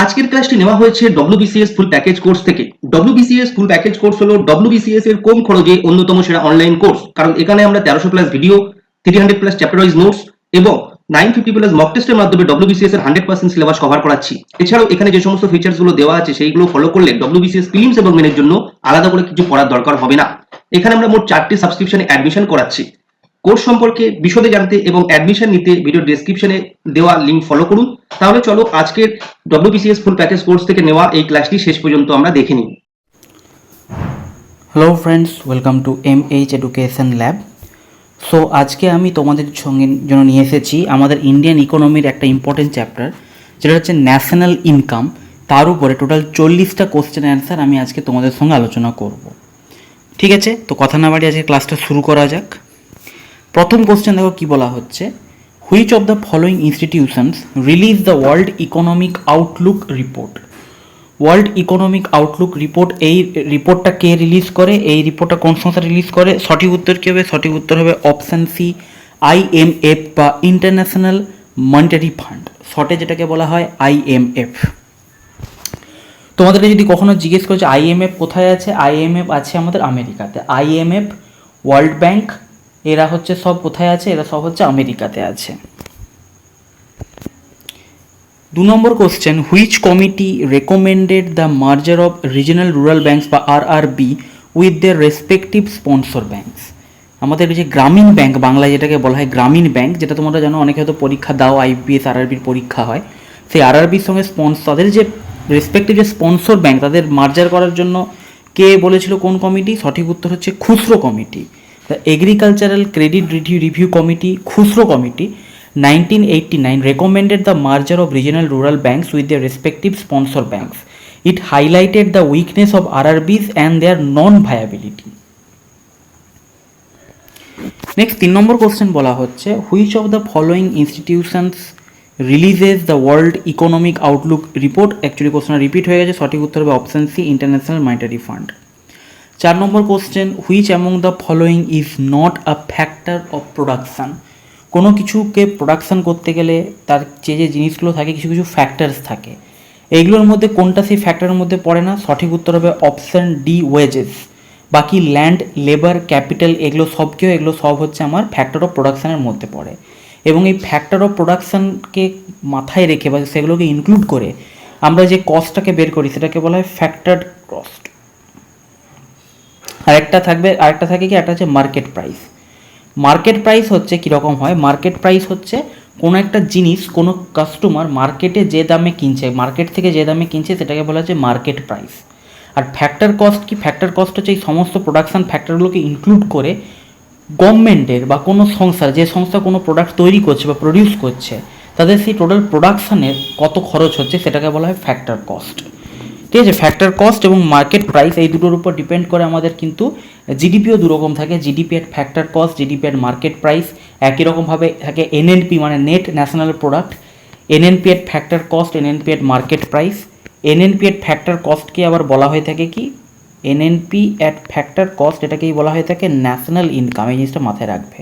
আজকের ক্লাসটি নেওয়া হয়েছে ডব্লিউবিসিএস ফুল প্যাকেজ কোর্স থেকে। ডব্লিউবিসিএস ফুল প্যাকেজ কোর্স হলো ডব্লিউবিসিএস এর কম খরচে অন্যতম সেরা অনলাইন কোর্স, কারণ এখানে আমরা 1300 plus video, 300 plus chapter wise notes এবং 950 প্লাস মক টেস্টের মাধ্যমে ডব্লিউবিসিএস এর 100% সিলেবাস কভার করাচ্ছি। এছাড়াও এখানে যে সমস্ত ফিচার্স গুলো দেওয়া আছে সেইগুলো ফলো করলে ডব্লিউবিসিএস প্রিলিমস এবং মেনের জন্য আলাদা করে কিছু পড়ার দরকার হবে না। এখানে আমরা মোট 4টি সাবস্ক্রিপশনে অ্যাডমিশন করাচ্ছি। কোর্স সম্পর্কে বিশদে জানতে এবং অ্যাডমিশন নিতে ভিডিও ডেসক্রিপশনে দেওয়া লিঙ্ক ফলো করুন। তাহলে চলো আজকের ডব্লিউবিসিএস ফুল প্যাকেজ কোর্স থেকে নেওয়া এই ক্লাসটি শেষ পর্যন্ত আমরা দেখে নিই। Hello friends, welcome to MH education lab. So আজকে আমি তোমাদের সঙ্গে জন্য নিয়ে এসেছি আমাদের ইন্ডিয়ান ইকোনমির একটা ইম্পর্টেন্ট চ্যাপ্টার, যেটা হচ্ছে ন্যাশনাল ইনকাম। তার উপরে টোটাল 40টা কোশ্চেন অ্যান্সার আমি আজকে তোমাদের সঙ্গে আলোচনা করব। ঠিক আছে, তো কথা না বাড়ি আজকে ক্লাসটা শুরু করা যাক। প্রথম কোশ্চেন দেখো কি বলা হচ্ছে, which of the following institutions release the world economic Outlook report. World economic Outlook report, এই রিপোর্টটা কে রিলিজ করে, এই রিপোর্টটা কোন সংস্থা রিলিজ করে? সঠিক উত্তর কী হবে? সঠিক উত্তর হবে অপশান সি, IMF বা ইন্টারন্যাশনাল মনিটারি ফান্ড, শর্টে যেটাকে বলা হয় IMF। তোমাদের যদি কখনো জিজ্ঞেস করছে IMF কোথায় আছে, IMF আছে আমাদের আমেরিকাতে। IMF, ওয়ার্ল্ড ব্যাংক, এরা হচ্ছে সব কোথায় আছে? এরা সব হচ্ছে আমেরিকাতে আছে। 2 নম্বর question, which committee recommended the merger of regional rural banks বা RRB with their respective sponsor banks. আমাদের যে গ্রামীণ ব্যাংক, বাংলায় যেটাকে বলা হয় গ্রামীণ ব্যাংক, যেটা তোমরা জানো অনেকে হয়তো পরীক্ষা দাও, IBPS RRBর পরীক্ষা হয়, সেই RRBর সঙ্গে তাদের যে রেসপেক্টিভ যে স্পন্সর ব্যাংক, তাদের মার্জার করার জন্য কে বলেছিল, কোন কমিটি? সঠিক উত্তর হচ্ছে Khusro committee, the agricultural credit review committee, Khusro committee 1989 recommended the merger of regional rural banks with their respective sponsor banks. It highlighted the weakness of RRBs and their non-viability. Next 3 number question বলা হচ্ছে, which of the following institutions releases the World Economic Outlook Report? Actually কোশ্চেনটা repeat হয়ে গেছে, সঠিক উত্তর হবে option C, international monetary fund. 4 number question, which among the following is not a factor of production? কোনো কিছুকে প্রোডাকশান করতে গেলে তার যে জিনিসগুলো থাকে, কিছু কিছু ফ্যাক্টরস থাকে, এইগুলোর মধ্যে কোনটা সেই ফ্যাক্টরের মধ্যে পড়ে না? সঠিক উত্তর হবে অপশান ডি, ওয়েজেস। বাকি ল্যান্ড, লেবার, ক্যাপিটাল, এগুলো সব হচ্ছে আমার ফ্যাক্টর অফ প্রোডাকশানের মধ্যে পড়ে। এবং এই ফ্যাক্টর অফ প্রোডাকশানকে মাথায় রেখে বা সেগুলোকে ইনক্লুড করে আমরা যে কস্টটাকে বের করি সেটাকে বলা হয় ফ্যাক্টরড কস্ট। আরেকটা থাকে কি, একটা হচ্ছে মার্কেট প্রাইস। মার্কেট প্রাইস হচ্ছে কীরকম হয়? মার্কেট প্রাইস হচ্ছে কোনো একটা জিনিস কোনো কাস্টমার মার্কেটে যে দামে কিনছে, মার্কেট থেকে যে দামে কিনছে, সেটাকে বলা হচ্ছে মার্কেট প্রাইস। আর ফ্যাক্টর কস্ট কি? ফ্যাক্টর কস্ট হচ্ছে এই সমস্ত প্রোডাকশান ফ্যাক্টরগুলোকে ইনক্লুড করে গভর্নমেন্টের বা কোনো সংস্থার, যে সংস্থা কোনো প্রোডাক্ট তৈরি করছে বা প্রডিউস করছে, তাদের সেই টোটাল প্রোডাকশানের কত খরচ হচ্ছে সেটাকে বলা হয় ফ্যাক্টর কস্ট। ঠিক আছে, ফ্যাক্টর কস্ট এবং মার্কেট প্রাইস এই দুটোর উপর ডিপেন্ড করে আমাদের কিন্তু জিডিপিও দুরকম থাকে, GDP at factor cost, GDP at market price. একই রকমভাবে থাকে NNP মানে net national product, NNP at factor cost, NNP at market price. NNP at factor কস্টকে আবার বলা হয়ে থাকে কি, NNP অ্যাট ফ্যাক্টর কস্ট, এটাকেই বলা হয়ে থাকে ন্যাশনাল ইনকাম। এই জিনিসটা মাথায় রাখবে।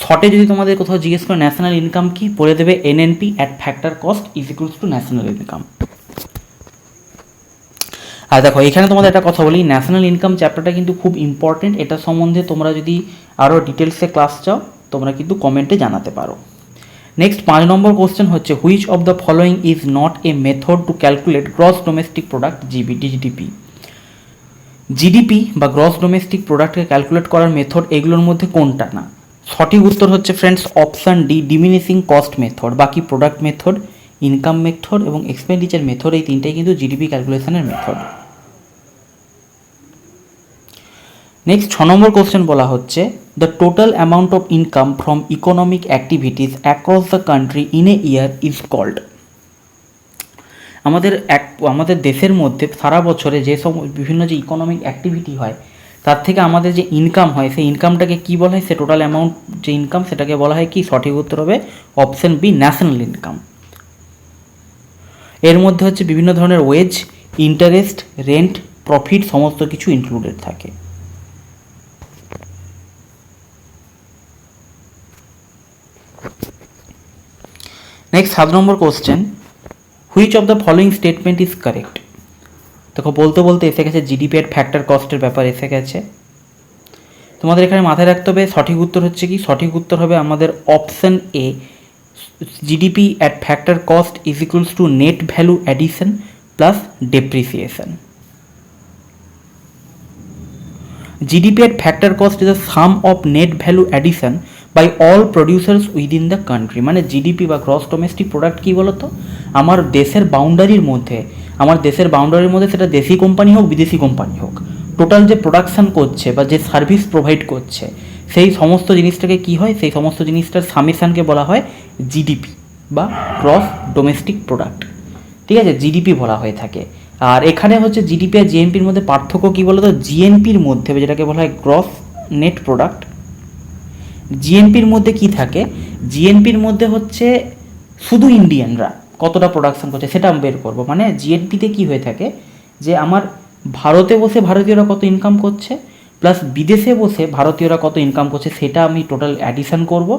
শর্টে যদি তোমাদের কোথাও জিজ্ঞেস করে ন্যাশনাল ইনকাম কি, বলে দেবে NNP at factor cost is equals to national income. আর দেখো এখানে তোমাদের একটা কথা বলি, ন্যাশনাল ইনকাম চ্যাপ্টারটা কিন্তু খুব ইম্পর্টেন্ট। এটা সম্বন্ধে তোমরা যদি আরও ডিটেলসে ক্লাস চাও, তোমরা কিন্তু কমেন্টে জানাতে পারো। নেক্সট 5 নম্বর কোশ্চেন হচ্ছে, which of the following is not a method to calculate gross domestic product, GDP. GDP বা গ্রস ডোমেস্টিক প্রোডাক্টকে ক্যালকুলেট করার মেথড এগুলোর মধ্যে কোনটা না? সঠিক উত্তর হচ্ছে friends option D, diminishing cost method. বাকি প্রোডাক্ট মেথড, ইনকাম মেথড এবং এক্সপেন্ডিচার মেথড, এই তিনটেই কিন্তু জিডিপি ক্যালকুলেশনের মেথড। নেক্সট 6 নম্বর কোশ্চেন বলা হচ্ছে, the total amount of income from economic activities across the country in a year is called. আমাদের দেশের মধ্যে সারা বছরে যে সব বিভিন্ন যে ইকোনমিক অ্যাক্টিভিটি হয়, তার থেকে আমাদের যে ইনকাম হয়, সেই ইনকামটাকে কী বলা হয়? সে টোটাল অ্যামাউন্ট যে ইনকাম, সেটাকে বলা হয় কি? সঠিক উত্তর হবে অপশান বি, ন্যাশনাল ইনকাম। এর মধ্যে হচ্ছে বিভিন্ন ধরনের ওয়েজ, ইন্টারেস্ট, রেন্ট, প্রফিট সমস্ত কিছু ইনক্লুডেড থাকে। Next 7 number question, which of the following statement is correct? দেখো বলতে বলতে এসে গেছে জিডিপি এর ফ্যাক্টর কস্টের ব্যাপার এসে গেছে। তোমাদের এখানে মাথায় রাখতে হবে সঠিক উত্তর হচ্ছে কি, সঠিক উত্তর হবে আমাদের option A, GDP at factor cost is equals two net value addition plus depreciation. GDP at factor cost is a sum of net value addition by all producers within the country। মানে GDP বা gross domestic product কী বলতো, আমার দেশের বাউন্ডারির মধ্যে, সেটা দেশি company হোক বিদেশি কোম্পানি হোক, টোটাল যে প্রোডাকশান করছে বা যে সার্ভিস প্রোভাইড করছে সেই সমস্ত জিনিসটাকে কী হয়, সেই সমস্ত জিনিসটার সামেশানকে বলা হয় জিডিপি বা গ্রস ডোমেস্টিক প্রোডাক্ট। ঠিক আছে, জিডিপি বলা হয়ে থাকে। আর এখানে হচ্ছে জিডিপি আর জিএনপির মধ্যে পার্থক্য কী বলতো, জিএনপির মধ্যে যেটাকে বলা হয় গ্রস নেট প্রোডাক্ট, জিএনপির মধ্যে কি থাকে, জিএনপির মধ্যে হচ্ছে শুধু ইন্ডিয়ানরা কতটা প্রোডাকশন করছে সেটা আমি বের করবো। মানে জিএনপিতে কি হয়ে থাকে যে আমার ভারতে বসে ভারতীয়রা কত ইনকাম করছে প্লাস বিদেশে বসে ভারতীয়রা কত ইনকাম করছে সেটা আমি টোটাল অ্যাডিশন করব।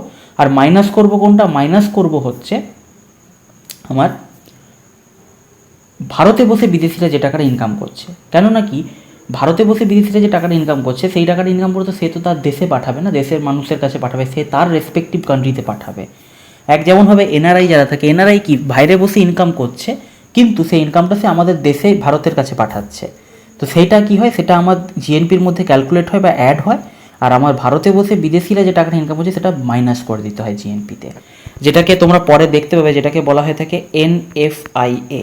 আর মাইনাস করব কোনটা, মাইনাস করব হচ্ছে আমার ভারতে বসে বিদেশিরা যে টাকাটা ইনকাম করছে। কেননা কি, ভারতে বসে বিদেশিরা যে টাকাটা ইনকাম করছে সেই টাকাটা ইনকাম করতে সে তো তার দেশে পাঠাবে না, দেশের মানুষের কাছে পাঠাবে, সে তার রেসপেক্টিভ কান্ট্রিতে পাঠাবে। এক যেমনভাবে এনআরআই যারা থাকে, এনআরআই কি বাইরে বসে ইনকাম করছে কিন্তু সেই ইনকামটা সে আমাদের দেশে ভারতের কাছে পাঠাচ্ছে। তো সেইটা কি হয়, সেটা আমার জিএনপির মধ্যে ক্যালকুলেট হয় বা অ্যাড হয়। আর আমার ভারতে বসে বিদেশিরা যে টাকাটা ইনকাম করছে সেটা মাইনাস করে দিতে হয় জিএনপিতে, যেটাকে তোমরা পরে দেখতে পাবে, যেটাকে বলা হয়ে থাকে এনএফআইএ,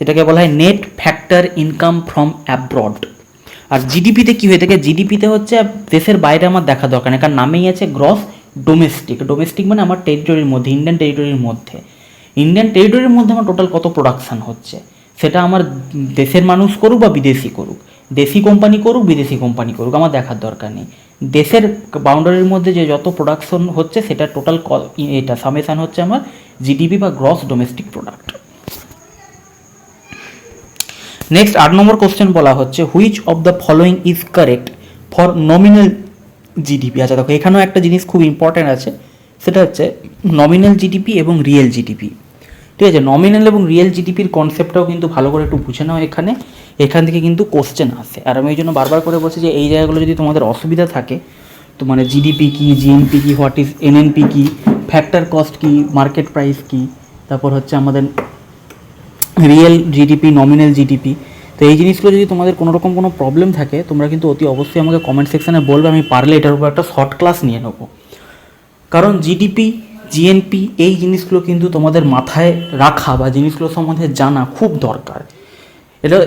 এটাকে বলা হয় net factor income from abroad. আর জিডিপিতে কী হয়ে থাকে, জিডিপিতে হচ্ছে দেশের বাইরে আমার দেখা দরকার নেই, কারণ নামেই আছে গ্রস ডোমেস্টিক। ডোমেস্টিক মানে আমার টেরিটরির মধ্যে, ইন্ডিয়ান টেরিটরির মধ্যে, ইন্ডিয়ান টেরিটরির মধ্যে আমার টোটাল কত প্রোডাকশান হচ্ছে, সেটা আমার দেশের মানুষ করুক বা বিদেশি করুক, দেশি কোম্পানি করুক বিদেশি কোম্পানি করুক, আমার দেখার দরকার নেই। দেশের বাউন্ডারির মধ্যে যে যত প্রোডাকশন হচ্ছে সেটা টোটাল এটা সামেশান হচ্ছে আমার জিডিপি বা গ্রস ডোমেস্টিক প্রোডাক্ট। নেক্সট 8 নম্বর কোশ্চেন বলা হচ্ছে which of the following is correct for nominal GDP. আচ্ছা দেখো এখানেও একটা জিনিস খুব ইম্পর্ট্যান্ট আছে, সেটা হচ্ছে নমিনাল জিডিপি এবং রিয়েল জিডিপি। ঠিক আছে, নমিনাল এবং রিয়েল জিডিপির কনসেপ্টটাও কিন্তু ভালো করে একটু বুঝে নাও, এখান থেকে কিন্তু কোশ্চেন আসে। আর আমি এই জন্য বারবার করে বলছি যে এই জায়গাগুলো যদি তোমাদের অসুবিধা থাকে, তো মানে জিডিপি কি, জিএনপি কি, হোয়াট ইজ এনএনপি কি, ফ্যাক্টর কস্ট কি, মার্কেট প্রাইস কি, তারপর হচ্ছে আমাদের রিয়েল জিডিপি, নমিনাল জিডিপি, তো এই জিনিসগুলো যদি তোমাদের কোনো রকম কোনো প্রবলেম থাকে তোমরা কিন্তু অতি অবশ্যই আমাকে কমেন্ট সেকশানে বলবে, আমি পারলে এটার উপর একটা শর্ট ক্লাস নিয়ে নেবো। কারণ জিডিপি, জিএনপি এই জিনিসগুলো কিন্তু তোমাদের মাথায় রাখা বা জিনিসগুলো সম্বন্ধে জানা খুব দরকার।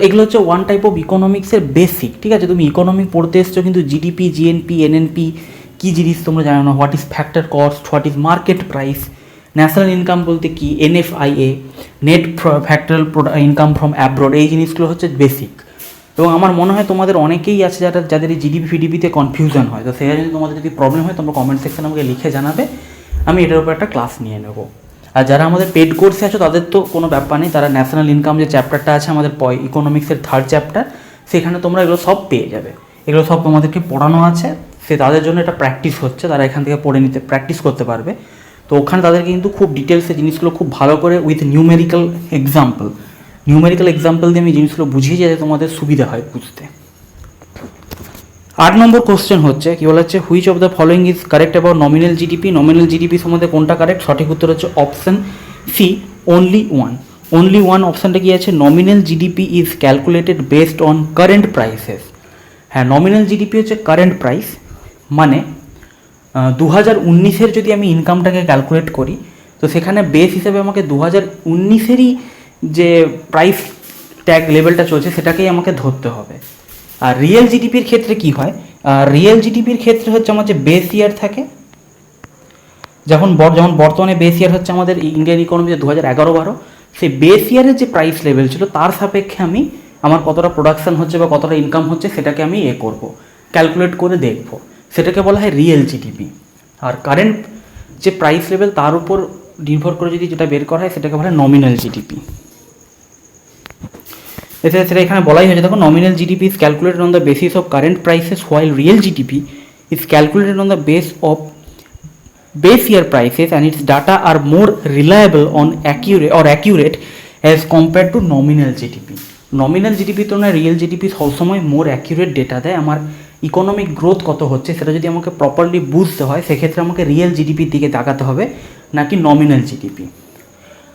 এগুলো হচ্ছে ওয়ান টাইপ অফ ইকোনমিক্সের বেসিক। ঠিক আছে, তুমি ইকোনমিক পড়তে এসছো কিন্তু জিডিপি, জিএনপি, এনএনপি কী জিনিস তোমরা জানো না, what is factor cost, what is market price, national income বলতে কি, NFIA, net factor income from abroad, এই জিনিসগুলো হচ্ছে বেসিক। এবং আমার মনে হয় তোমাদের অনেকেই আছে যাদের এই জিডিপি ফিডিপিতে কনফিউশন হয়, তো সেটা যদি তোমাদের যদি প্রবলেম হয় তোমরা কমেন্ট সেকশানে আমাকে লিখে জানাবে, আমি এটার উপর একটা ক্লাস নিয়ে নেব। আর যারা আমাদের পেড কোর্সে আছো তাদের তো কোনো ব্যাপার নেই, তারা ন্যাশনাল ইনকাম যে চ্যাপ্টারটা আছে আমাদের ইকোনমিক্সের 3rd চ্যাপ্টার, সেখানে তোমরা এগুলো সব পেয়ে যাবে, এগুলো সব তোমাদেরকে পড়ানো আছে, তাদের জন্য এটা প্র্যাকটিস হচ্ছে, তারা এখান থেকে পড়ে নিতে প্র্যাকটিস করতে পারবে। তো ওখানে তাদেরকে কিন্তু খুব ডিটেলসে জিনিসগুলো খুব ভালো করে উইথ নিউমেরিক্যাল এক্সাম্পল দিয়ে আমি জিনিসগুলো বুঝিয়ে যাতে তোমাদের সুবিধা হয় বুঝতে। 8 নম্বর কোশ্চেন হচ্ছে কি বলা হচ্ছে which of the following is correct about nominal GDP. Nominal GDP সম্বন্ধে কোনটা কারেক্ট, সঠিক উত্তর হচ্ছে অপশন সি, অনলি ওয়ান অপশানটা কি আছে, nominal GDP is calculated based on current prices. হ্যাঁ, নমিনাল জিডিপি হচ্ছে কারেন্ট প্রাইস, মানে 2019-এর যদি আমি ইনকামটাকে ক্যালকুলেট করি তো সেখানে বেস হিসেবে আমাকে 2019-এরই যে প্রাইস ট্যাগ লেভেলটা চলছে সেটাকেই আমাকে ধরতে হবে। আর রিয়েল জিডিপির ক্ষেত্রে কি হয়, রিয়েল জিডিপির ক্ষেত্রে হচ্ছে আমার যে বেস ইয়ার থাকে, যেমন বর্তমানে বেস ইয়ার হচ্ছে আমাদের ইন্ডিয়ান ইকোনমিতে 2011-12, সেই বেস ইয়ারের যে প্রাইস লেভেল ছিল তার সাপেক্ষে আমার কতটা প্রোডাকশান হচ্ছে বা কতটা ইনকাম হচ্ছে সেটাকে আমি ক্যালকুলেট করে দেখব, সেটাকে বলা হয় রিয়েল জিডিপি। আর কারেন্ট যে প্রাইস লেভেল তার উপর নির্ভর করে যদি যেটা বের করা হয় সেটাকে বলা হয় নমিনাল জিডিপি। সেটা এখানে বলাই হয়েছে, দেখো nominal GDP is calculated on the basis of current prices while real GDP is calculated on the base of base year prices and its data are more reliable on accurate as compared to nominal GDP. Nominal GDP তো না, real GDP সবসময় মোর accurate data দেয়। আমার economic growth কত হচ্ছে সেটা যদি আমাকে প্রপারলি বুঝতে হয়, সেক্ষেত্রে আমাকে রিয়েল জিডিপির দিকে তাকাতে হবে, নাকি নমিনাল জিডিপি।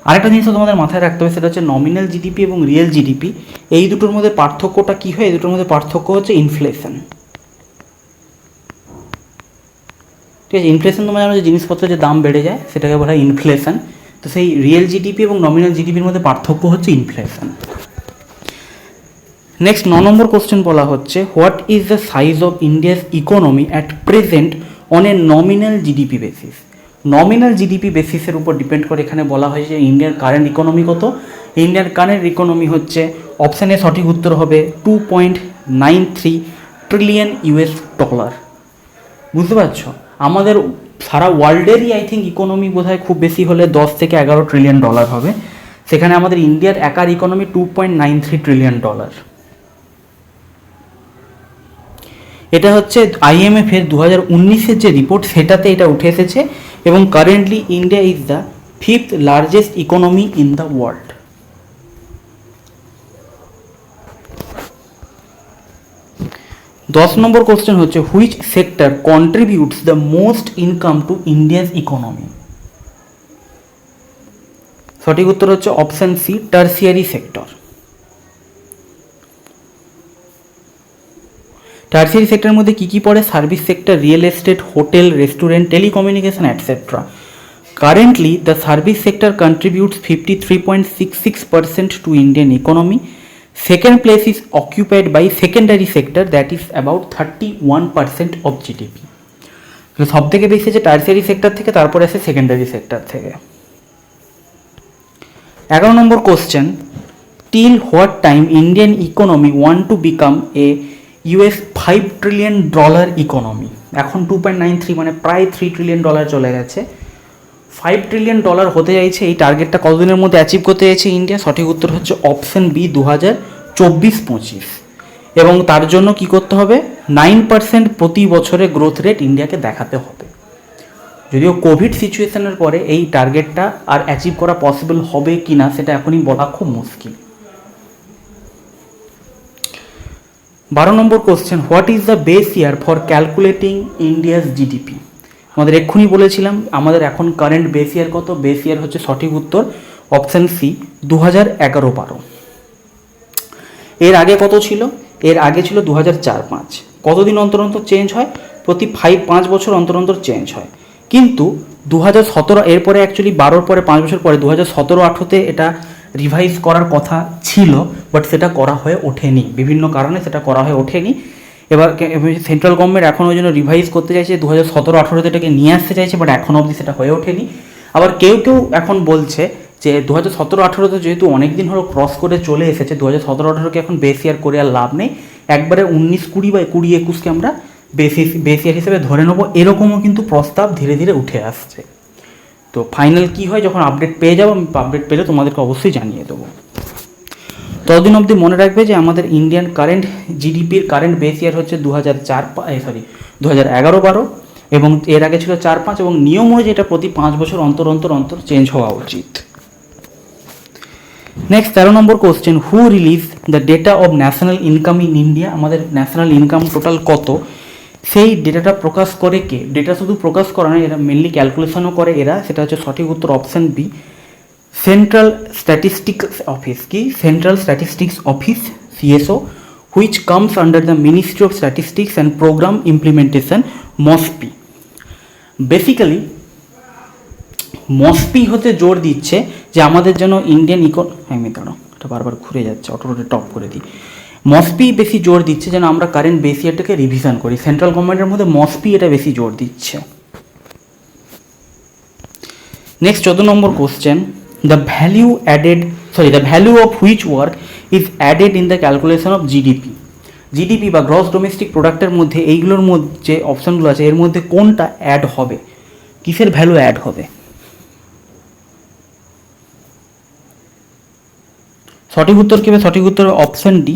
আরেকটা জিনিস তোমাদের মাথায় রাখতে হবে, সেটা হচ্ছে নমিনাল জিডিপি এবং রিয়েল জিডিপি, এই দুটোর মধ্যে পার্থক্যটা কী হয়? এই দুটোর মধ্যে পার্থক্য হচ্ছে ইনফ্লেশন। ঠিক আছে, ইনফ্লেশন তোমরা জানো যে জিনিসপত্রের যে দাম বেড়ে যায় সেটাকে বলা হয় ইনফ্লেশন। তো সেই রিয়েল জিডিপি এবং নমিনাল জিডিপির মধ্যে পার্থক্য হচ্ছে ইনফ্লেশন। নেক্সট 9 নম্বর কোশ্চেন বলা হচ্ছে, what is the size of India's economy at present on a nominal GDP basis. Nominal GDP বেসিসের উপর ডিপেন্ড করে এখানে বলা হয় যে ইন্ডিয়ার কারেন্ট ইকোনমি কত। ইন্ডিয়ার কারেন্ট ইকোনমি হচ্ছে, অপশানে সঠিক উত্তর হবে 2.93 ট্রিলিয়ন ইউএস ডলার। বুঝতে পারছো, আমাদের সারা ওয়ার্ল্ডেরই আই থিঙ্ক ইকোনমি বোধহয় খুব বেশি হলে 10 থেকে 11 ট্রিলিয়ন ডলার হবে, সেখানে আমাদের ইন্ডিয়ার একার ইকোনমি 2.93 ট্রিলিয়ন ডলার। এটা হচ্ছে IMF এর 2019-এর যে রিপোর্ট সেটাতে এটা উঠে এসেছে, এবং currently India is the 5th largest economy in the world. দশ নম্বর কোশ্চেন হচ্ছে, which sector contributes the most income to India's economy. সঠিক উত্তর হচ্ছে option C, tertiary sector. Tertiary সেক্টরের মধ্যে কী কী পড়ে? Service sector, real estate, hotel, restaurant, telecommunication etcetera. Currently the service sector contributes 53.66% to Indian economy. Second place is occupied by secondary sector, that is about 31% of GDP. তো সব থেকে বেশি আছে টার্সিয়ারি সেক্টর থেকে, তারপরে আছে সেকেন্ডারি সেক্টর থেকে। 11 নম্বর question, till what time Indian economy want to become a $5 trillion economy. এখন 2.93 মানে প্রায় $3 ট্রিলিয়ন চলে গেছে। $5 ট্রিলিয়ন হতে চাইছে, এই টার্গেটটা কতদিনের মধ্যে অ্যাচিভ করতে চাইছে ইন্ডিয়া? সঠিক উত্তর হচ্ছে অপশন বি, 2024-25। এবং তার জন্য কি করতে হবে? 9% প্রতি বছরে গ্রোথ রেট ইন্ডিয়াকে দেখাতে হবে। যদিও কোভিড সিচুয়েশনের পরে এই টার্গেটটা আর অ্যাচিভ করা পসিবল হবে কি না সেটা এখনই বলা খুব মুশকিল। 12 নম্বর question, what is the base year for calculating India's GDP. আমাদের এক্ষুনি বলেছিলাম আমাদের এখন কারেন্ট বেস ইয়ার কত? বেস ইয়ার হচ্ছে সঠিক উত্তর অপশান সি, 2011-12। এর আগে কত ছিল? এর আগে ছিল 2004-05। কতদিন অন্তর অন্তর চেঞ্জ হয়? প্রতি 5 বছর অন্তর অন্তর চেঞ্জ হয়। কিন্তু 2017 এরপরে অ্যাকচুয়ালি 12 পরে 5 বছর পরে 2017-18-তে এটা রিভাইজ করার কথা ছিল, বাট সেটা করা হয়ে ওঠেনি, বিভিন্ন কারণে সেটা করা হয়ে ওঠেনি। এবার সেন্ট্রাল গভর্নমেন্ট এখন ওই জন্য রিভাইজ করতে চাইছে, 2017-18-তে এটাকে নিয়ে আসতে চাইছে, বাট এখন অবধি সেটা হয়ে ওঠেনি। আবার কেউ কেউ এখন বলছে যে 2017-18-তে যেহেতু অনেক দিন হলো ক্রস করে চলে এসেছে, 2017-18-কে এখন বেস ইয়ার করে আর লাভ নেই, একবারে 19-20 বা 20-21-কে আমরা বেস ইয়ার হিসেবে ধরে নেবো। এরকমও কিন্তু প্রস্তাব ধীরে ধীরে উঠে আসছে। তো ফাইনাল কি হয় যখন আপডেট পেয়ে যাবো, আমি আপডেট পেলে তোমাদেরকে অবশ্যই জানিয়ে দেবো। ততদিন অবধি মনে রাখবে যে আমাদের ইন্ডিয়ান কারেন্ট জিডিপির কারেন্ট বেস ইয়ার হচ্ছে 2011-12, এবং এর আগে ছিল 4-5, এবং নিয়ম হয়েছে এটা প্রতি 5 বছর অন্তর অন্তর অন্তর চেঞ্জ হওয়া উচিত। Next 13 number question, who release the data of national income in India. আমাদের ন্যাশনাল ইনকাম টোটাল কত, সেই ডেটাটা প্রকাশ করে কে? ডেটা শুধু প্রকাশ করা নয়, এরা মেনলি ক্যালকুলেশনও করে এরা, সেটা হচ্ছে সঠিক উত্তর option B, central statistics office. কি? Central statistics office, CSO, which comes under the ministry of statistics and programme implementation, MoSPI. Basically MoSPI হতে জোর দিচ্ছে যে আমাদের যেন ইন্ডিয়ান এটা বারবার ঘুরে যাচ্ছে, অটোটা টপ করে দিই। মসপি বেশি জোর দিচ্ছে যেন আমরা কারেন্ট বেস ইয়ারটাকে রিভিশন করি। সেন্ট্রাল গভর্নমেন্টের মধ্যে মসপি এটা বেশি জোর দিচ্ছে। Next 14 number question, the value of which work is added in the calculation of GDP. GDP বা গ্রস ডোমেস্টিক প্রোডাক্টের মধ্যে এইগুলোর মধ্যে যে অপশানগুলো আছে এর মধ্যে কোনটা অ্যাড হবে? কিসের ভ্যালু অ্যাড হবে? সঠিক উত্তর কি হবে? সঠিক উত্তর option D,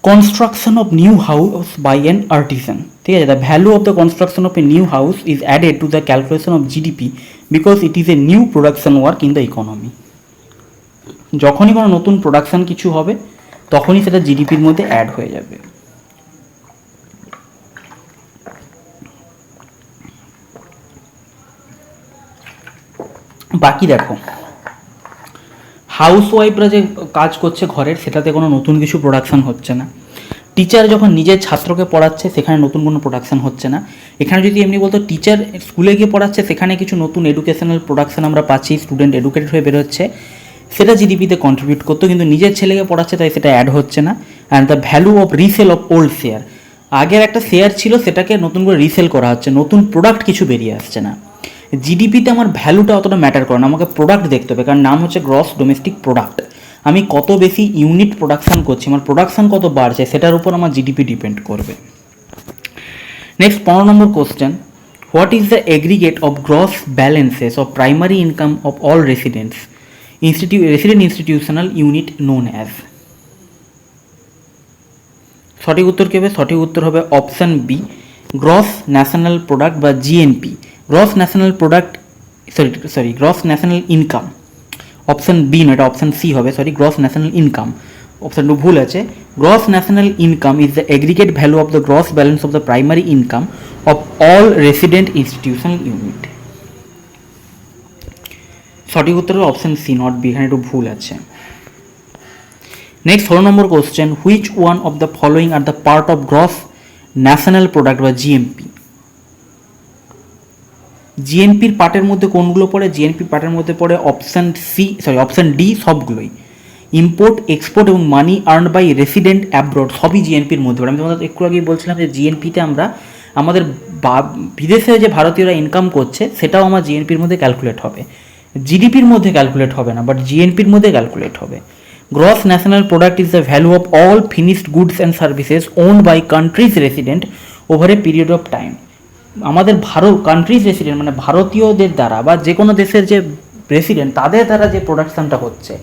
construction of new house by an artisan, ঠিক আছে, the value of the construction of a new house is added to the calculation of GDP because it is a new production work in the economy. যখনই কোনো নতুন production কিছু হবে তখনই সেটা জিডিপির মধ্যে অ্যাড হয়ে যাবে। বাকি দেখো, হাউসওয়াইফরা যে কাজ করছে ঘরের, সেটাতে কোনো নতুন কিছু প্রোডাকশন হচ্ছে না। টিচার যখন নিজের ছাত্রকে পড়াচ্ছে সেখানে নতুন কোনো প্রোডাকশন হচ্ছে না। এখানে যদি এমনি বলতো টিচার স্কুলে গিয়ে পড়াচ্ছে, সেখানে কিছু নতুন এডুকেশনাল প্রোডাকশন আমরা পাচ্ছি, স্টুডেন্ট এডুকেটেড হয়ে বেরোচ্ছে, সেটা জিডিপিতে কন্ট্রিবিউট করতো, কিন্তু নিজের ছেলেকে পড়াচ্ছে তাই সেটা অ্যাড হচ্ছে না। And the value of resale of old share, আগের একটা শেয়ার ছিল সেটাকে নতুন করে রিসেল করা হচ্ছে, নতুন প্রোডাক্ট কিছু বেরিয়ে আসছে না। জিডিপিতে আমার ভ্যালুটা অতটা ম্যাটার করে না, আমাকে প্রোডাক্ট দেখতে হবে, কারণ নাম হচ্ছে গ্রস ডোমেস্টিক প্রোডাক্ট। আমি কত বেশি ইউনিট প্রোডাকশান করছি, আমার প্রোডাকশান কত বাড়ছে, সেটার উপর আমার জিডিপি ডিপেন্ড করবে। নেক্সট 15 নম্বর question, what is the aggregate of gross balances of primary income of all residents resident institutional unit known as? সঠিক উত্তর কী হবে? সঠিক উত্তর হবে option B, gross national product বা GNP. Gross national product gross national income, option B না, এটা অপশান সি হবে, sorry, gross national income, option two ভুল আছে। Gross national income is the aggregate value of the gross balance of the primary income of all resident institutional unit. সঠিক উত্তর হবে option C, not be, এখানে একটু ভুল আছে। Next 16 number question, which one of the following are the part of gross national product বা GMP? জিএনপির পার্টের মধ্যে কোনগুলো পড়ে? জিএনপি পার্টের মধ্যে পড়ে অপশান ডি সবগুলোই। ইম্পোর্ট, এক্সপোর্ট এবং money earn by resident abroad সবই জিএনপির মধ্যে পড়ে। আমি তোমাদের একটু আগেই বলছিলাম যে জিএনপিতে আমরা আমাদের বিদেশে যে ভারতীয়রা ইনকাম করছে সেটাও আমার জিএনপির মধ্যে ক্যালকুলেট হবে, জিডিপির মধ্যে ক্যালকুলেট হবে না, বাট জিএনপির মধ্যে ক্যালকুলেট হবে। Gross national product is the value of all finished goods and services owned by country's resident over a period of time. আমাদের কান্ট্রিজ রেসিডেন্ট মানে ভারতীয়দের দ্বারা বা যে কোনো দেশের যে রেসিডেন্ট তাদের দ্বারা যে প্রোডাকশানটা হচ্ছে,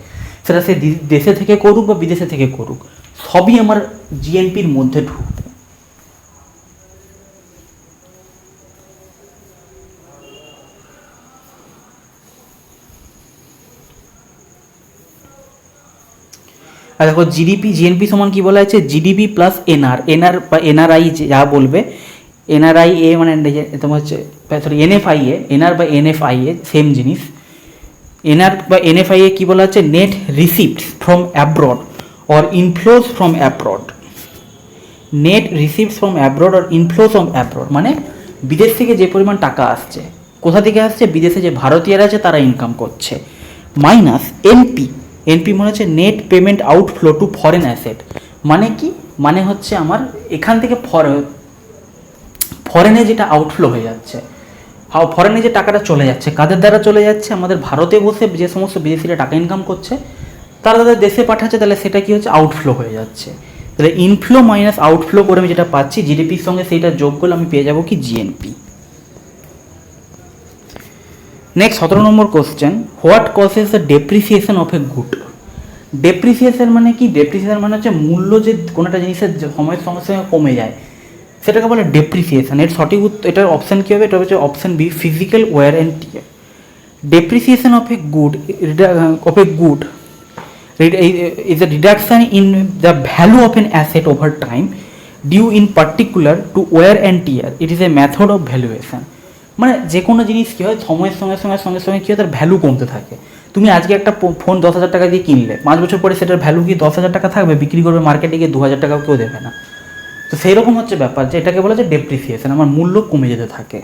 সেটা সে দেশে থেকে করুক বা বিদেশে থেকে করুক, সবই আমার জিএনপির মধ্যে ঢুকবে। আর দেখো জিএনপি সমান কি বলা আছে? জিডিপি প্লাস এনআর বা এনআরআই যা বলবে, এনআরআই এ মানে তোমার হচ্ছে এনএফআই এ, এনআর বা এনএফআই এ সেম জিনিস। এনআর বা এনএফআই এ কী বলা আছে? Net receipts from abroad or inflows from abroad. Net receipts from abroad or inflows from abroad মানে বিদেশ থেকে যে পরিমাণ টাকা আসছে, কোথা থেকে আসছে? বিদেশে যে ভারতীয়রা আছে তারা ইনকাম করছে, মাইনাস এনপি। এনপি মানে হচ্ছে net payment outflow two foreign asset. মানে কি? মানে হচ্ছে আমার এখান থেকে ফরেনে যেটা আউটফ্লো হয়ে যাচ্ছে, ফরেনে যে টাকাটা চলে যাচ্ছে, কাদের দ্বারা চলে যাচ্ছে? আমাদের ভারতে বসে যে সমস্ত বিদেশিরা টাকা ইনকাম করছে তারা তাদের দেশে পাঠাচ্ছে, তাহলে সেটা কি হচ্ছে? আউটফ্লো হয়ে যাচ্ছে। তাহলে ইনফ্লো মাইনাস আউটফ্লো করে আমি যেটা পাচ্ছি জিডিপির সঙ্গে সেইটা যোগ করলে আমি পেয়ে যাবো কি? GNP. Next 17 number question, what causes the depreciation of a good? Depreciation মানে কি? ডেপ্রিসিয়েশন মানে হচ্ছে মূল্য যে কোনো একটা জিনিসের সময়ের সঙ্গে সঙ্গে কমে যায়, সেটাকে বলে ডেপ্রিসিয়েশন। এর সঠিক উত্তর, এটার অপশান কী হবে? এটা হচ্ছে option B, physical wear and tear. Depreciation of a good is a reduction in the value of an asset over time due in particular to wear and tear. It is a method of valuation. মানে যে কোনো জিনিস কী হয়, সময়ের সঙ্গে সঙ্গে কী হয়, তার ভ্যালু কমতে থাকে। তুমি আজকে একটা ফোন 10,000 টাকা দিয়ে কিনলে, 5 বছর পরে সেটার ভ্যালু কি 10,000 টাকা থাকবে? বিক্রি করবে মার্কেটে গিয়ে 2,000 টাকাও কেউ দেবে না। তো সেই রকম হচ্ছে ব্যাপার, যে এটাকে বলা যায় ডেপ্রিসিয়েশন, আমার মূল্য কমে যেতে থাকে।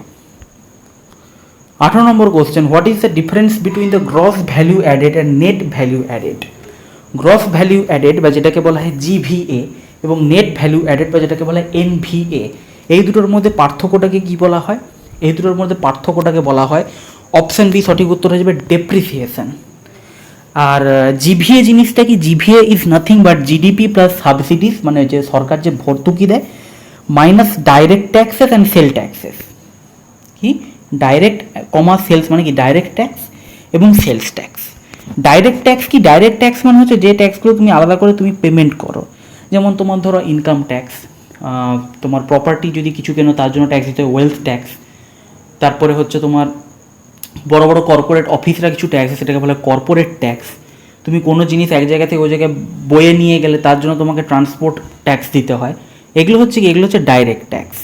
18 নম্বর question, what is the difference between the gross value added and net value added? Gross value added বা যেটাকে বলা হয় জিভিএ এবং নেট ভ্যালু অ্যাডেড বা যেটাকে বলা হয় এনভিএ, এই দুটোর মধ্যে পার্থক্যটাকে কি বলা হয়? এই দুটোর মধ্যে পার্থক্যটাকে বলা হয় অপশান বি, সঠিক উত্তর হয়ে যাবে ডেপ্রিসিয়েশন। আর জিভিএ জিনিসটা কি? GVA is nothing but GDP plus subsidies, মানে যে সরকার যে ভর্তুকি দেয়, minus direct taxes and sale taxes. কি? ডাইরেক্ট সেলস মানে কি? ডাইরেক্ট ট্যাক্স এবং সেলস ট্যাক্স। ডাইরেক্ট ট্যাক্স কি? ডাইরেক্ট ট্যাক্স মানে হচ্ছে যে ট্যাক্সগুলো তুমি আলাদা করে তুমি পেমেন্ট করো, যেমন তোমার ধরো ইনকাম ট্যাক্স, তোমার প্রপার্টি যদি কিছু কেনো তার জন্য ট্যাক্স দিতে হয়, ওয়েলথ ট্যাক্স। তারপরে হচ্ছে তোমার বড় বড় কর্পোরেট অফিসরা কিছু ট্যাক্স, সেটাকে বলে কর্পোরেট ট্যাক্স। তুমি কোনো জিনিস এক জায়গা থেকে ওই জায়গায় বয়ে নিয়ে গেলে তার জন্য তোমাকে ট্রান্সপোর্ট ট্যাক্স দিতে হয়। এগুলো হচ্ছে ডাইরেক্ট ট্যাক্স।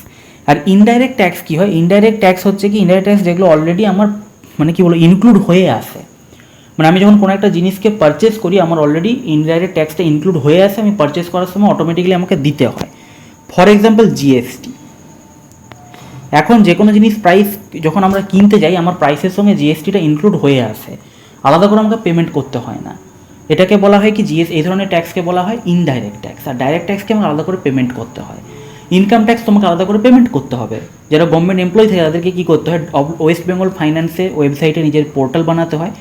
আর ইনডাইরেক্ট ট্যাক্স কী হয়? ইনডাইরেক্ট ট্যাক্স হচ্ছে কি, ইনডাইরেক্ট ট্যাক্স যেগুলো অলরেডি আমার মানে কি বলো ইনক্লুড হয়ে আসে। মানে আমি যখন কোনো একটা জিনিসকে পারচেস করি, আমার অলরেডি ইনডাইরেক্ট ট্যাক্সটা ইনক্লুড হয়ে আসে, আমি পারচেস করার সময় অটোমেটিক্যালি আমাকে দিতে হয়। For example GST. এখন যে কোনো জিনিস প্রাইস যখন আমরা কিনতে যাই, আমার প্রাইসের সঙ্গে জিএসটিটা ইনক্লুড হয়ে আসে, আলাদা করে আমাকে পেমেন্ট করতে হয় না। এটাকে বলা হয় কি এই ধরনের ট্যাক্সকে বলা হয় ইনডাইরেক্ট ট্যাক্স। আর ডাইরেক্ট ট্যাক্সকে আমাকে আলাদা করে পেমেন্ট করতে হয়। ইনকাম ট্যাক্স তোমাকে আলাদা করে পেমেন্ট করতে হবে। যারা গভর্নমেন্ট এমপ্লয়ি থাকে তাদেরকে কী করতে হয়, ওয়েস্ট বেঙ্গল ফাইন্যান্সে ওয়েবসাইটে নিজের পোর্টাল বানাতে হয়।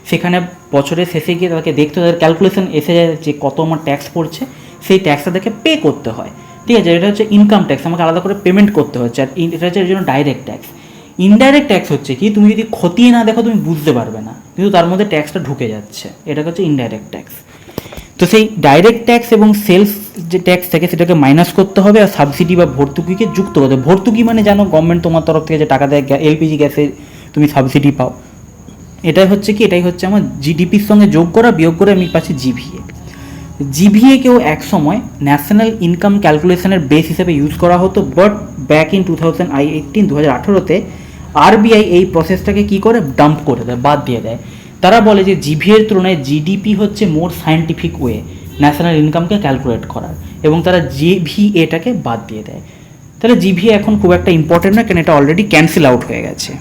সেখানে বছরের শেষে গিয়ে তাদেরকে দেখতে হয়, তাদের ক্যালকুলেশন এসে যায় যে কত আমার ট্যাক্স পড়ছে, সেই ট্যাক্সটা তাদেরকে পে করতে হয়। ঠিক আছে, এটা হচ্ছে ইনকাম ট্যাক্স, আমাকে আলাদা করে পেমেন্ট করতে হচ্ছে। আর এটা হচ্ছে এর জন্য ডাইরেক্ট ট্যাক্স। ইনডাইরেক্ট ট্যাক্স হচ্ছে কি, তুমি যদি খতিয়ে না দেখো তুমি বুঝতে পারবে না, কিন্তু তার মধ্যে ট্যাক্সটা ঢুকে যাচ্ছে, এটা হচ্ছে ইনডাইরেক্ট ট্যাক্স। তো সেই ডাইরেক্ট ট্যাক্স এবং সেলস যে ট্যাক্স থাকে সেটাকে মাইনাস করতে হবে, আর সাবসিডি বা ভর্তুকিকে যুক্ত করতে হবে। ভর্তুকি মানে জানো, গভর্নমেন্ট তোমার তরফ থেকে যে টাকা দেয়, এলপিজি গ্যাসে তুমি সাবসিডি পাও। এটাই হচ্ছে আমার জিডিপির সঙ্গে যোগ করা, বিয়োগ করে আমি পাচ্ছি জিভিএ। জিভিএকেও এক সময় ন্যাশনাল ইনকাম ক্যালকুলেশনের বেস হিসেবে ইউজ করা হতো, বাট ব্যাক ইন 2018-তে আরবিআই এই প্রসেসটাকে কী করে ডাম্প করে দেয়, বাদ দিয়ে দেয়। তারা বলে যে জিভিএর তুলনায় জিডিপি হচ্ছে মোর সায়েন্টিফিক ওয়ে ন্যাশনাল ইনকামকে ক্যালকুলেট করার, এবং তারা জিভিএটাকে বাদ দিয়ে দেয়। তাহলে জিভিএ এখন খুব একটা ইম্পর্টেন্ট না, কেন এটা অলরেডি ক্যান্সেল আউট হয়ে গেছে।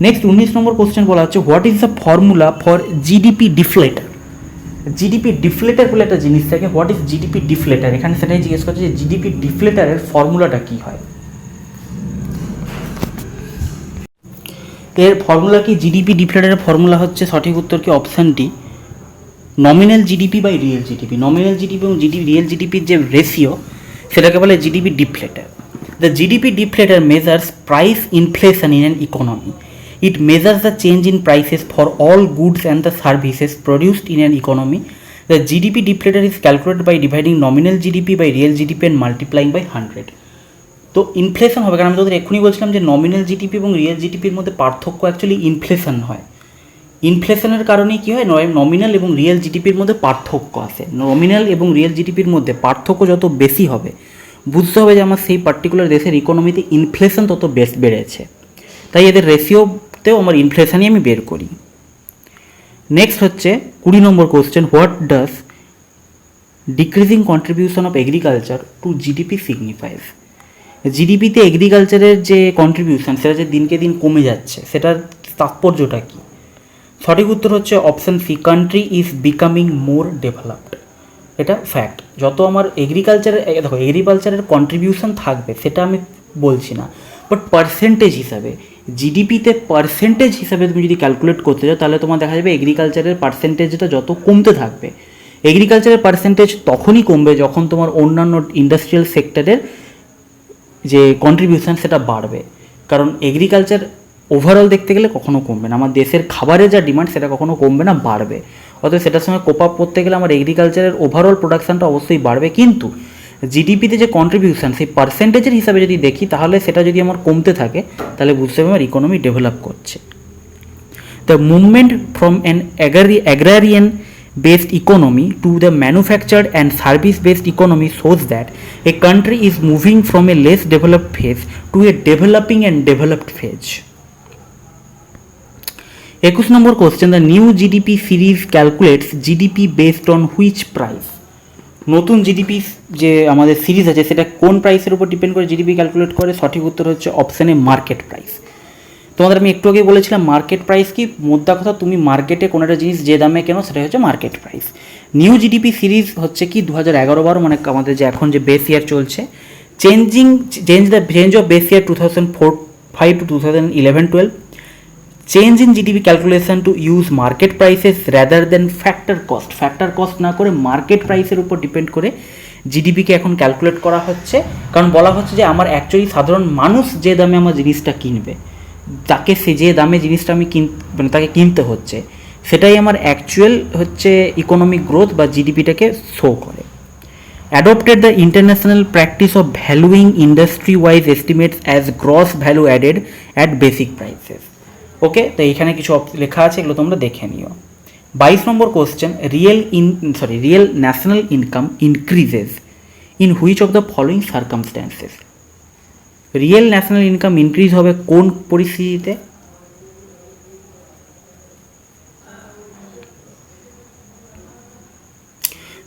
নেক্সট 19 নম্বর কোশ্চেন বলা হচ্ছে, what is the formula for GDP ডিফ্লেটার? GDP ডিফ্লেটার বলে একটা জিনিস থাকে, হোয়াট ইজ জিডিপি ডিফ্লেটার? এখানে সেটাই জিজ্ঞেস করছে যে জিডিপি ডিফ্লেটারের ফর্মুলাটা কী হয়। এর ফর্মুলা কি? জিডিপি ডিফ্লেটারের ফর্মুলা হচ্ছে, সঠিক উত্তর কি option D, nominal GDP by real GDP. Nominal GDP এবং রিয়েল জিডিপির যে রেশিও, সেটাকে বলে GDP deflator. The GDP deflator measures price inflation in an economy. It measures the change in prices for all goods and the services produced in an economy. The GDP deflator is calculated by dividing nominal GDP by real GDP and multiplying by 100. তো inflation হবে, কারণ আমি তোদের এক্ষুনি বলছিলাম যে nominal GDP এবং real জিডিপির মধ্যে পার্থক্য অ্যাকচুয়ালি ইনফ্লেশন হয়। ইনফ্লেশনের কারণে কী হয়, নমিনাল এবং রিয়েল জিডিপির মধ্যে পার্থক্য আসে। নমিনাল এবং রিয়েল জিডিপির মধ্যে পার্থক্য যত বেশি হবে, বুঝতে হবে যে আমার সেই পার্টিকুলার দেশের ইকোনমিতে ইনফ্লেশন তত বেড়েছে, তাই এদের রেশিওতেও আমার ইনফ্লেশনই আমি বের করি। নেক্সট হচ্ছে 20 নম্বর question, what does decreasing contribution of agriculture to GDP signifies? জিডিপিতে এগ্রিকালচারের যে কন্ট্রিবিউশন, সেটা যে দিনকে দিন কমে যাচ্ছে, সেটার তাৎপর্যটা কী? সঠিক উত্তর হচ্ছে option C, country is becoming more developed. এটা ফ্যাক্ট। যত আমার এগ্রিকালচারের কন্ট্রিবিউশন থাকবে সেটা আমি বলছি না, বাট পার্সেন্টেজ হিসাবে, জিডিপিতে পার্সেন্টেজ হিসাবে তুমি যদি ক্যালকুলেট করতে যাও, তাহলে তোমার দেখা যাবে এগ্রিকালচারের পার্সেন্টেজটা যত কমতে থাকবে। এগ্রিকালচারের পার্সেন্টেজ তখনই কমবে যখন তোমার অন্যান্য ইন্ডাস্ট্রিয়াল সেক্টরের যে কন্ট্রিবিউশন সেটা বাড়বে। কারণ এগ্রিকালচার ওভারঅল দেখতে গেলে কখনো কমবে না, আমার দেশের খাবারের যা ডিমান্ড সেটা কখনো কমবে না, বাড়বে। অতএব সেটার সঙ্গে কোপ আপ করতে গেলে আমার এগ্রিকালচারের ওভারঅল প্রোডাকশানটা অবশ্যই বাড়বে, কিন্তু জিডিপিতে যে কন্ট্রিবিউশন সেই পার্সেন্টেজের হিসাবে যদি দেখি, তাহলে সেটা যদি আমার কমতে থাকে, তাহলে বুঝতে হবে আমার ইকোনমি ডেভেলপ করছে। The movement from an agrarian based economy to the manufactured and service based economy shows that a country is moving from a less developed phase to a developing and developed phase. 21 number question, the new GDP series calculates GDP based on which price? নতুন GDP যে আমাদের series আছে সেটা কোন প্রাইসের উপর depend করে GDP calculate করে? সঠিক উত্তর হচ্ছে অপশানে মার্কেট প্রাইস। তোমাদের আমি একটু আগে বলেছিলাম মার্কেট প্রাইস কি, মোদ্দা কথা তুমি মার্কেটে কোনো একটা জিনিস যে দামে কেনো সেটা হচ্ছে market price. New GDP series হচ্ছে কি 2011-12, মানে আমাদের যে এখন যে বেস ইয়ার চলছে, change of base year 2005 to 2011-12, change in GDP calculation to use market prices rather than factor cost না করে মার্কেট প্রাইসের উপর ডিপেন্ড করে জিডিপিকে এখন ক্যালকুলেট করা হচ্ছে। কারণ বলা হচ্ছে যে আমার অ্যাকচুয়ালি সাধারণ মানুষ যে দামে আমার জিনিসটা কিনবে, তাকে সে যে দামে জিনিসটা আমি মানে তাকে কিনতে হচ্ছে, সেটাই আমার অ্যাকচুয়াল হচ্ছে ইকোনমিক গ্রোথ বা জিডিপিটাকে শো করে। adopted the international practice of valuing industry wise estimates as gross value added at basic prices. ওকে, তো এইখানে কিছু লেখা আছে, এগুলো তোমরা দেখে নিও। 22 নম্বর question, real national income increases in which of the following circumstances. Real national income increase হবে কোন পরিস্থিতিতে?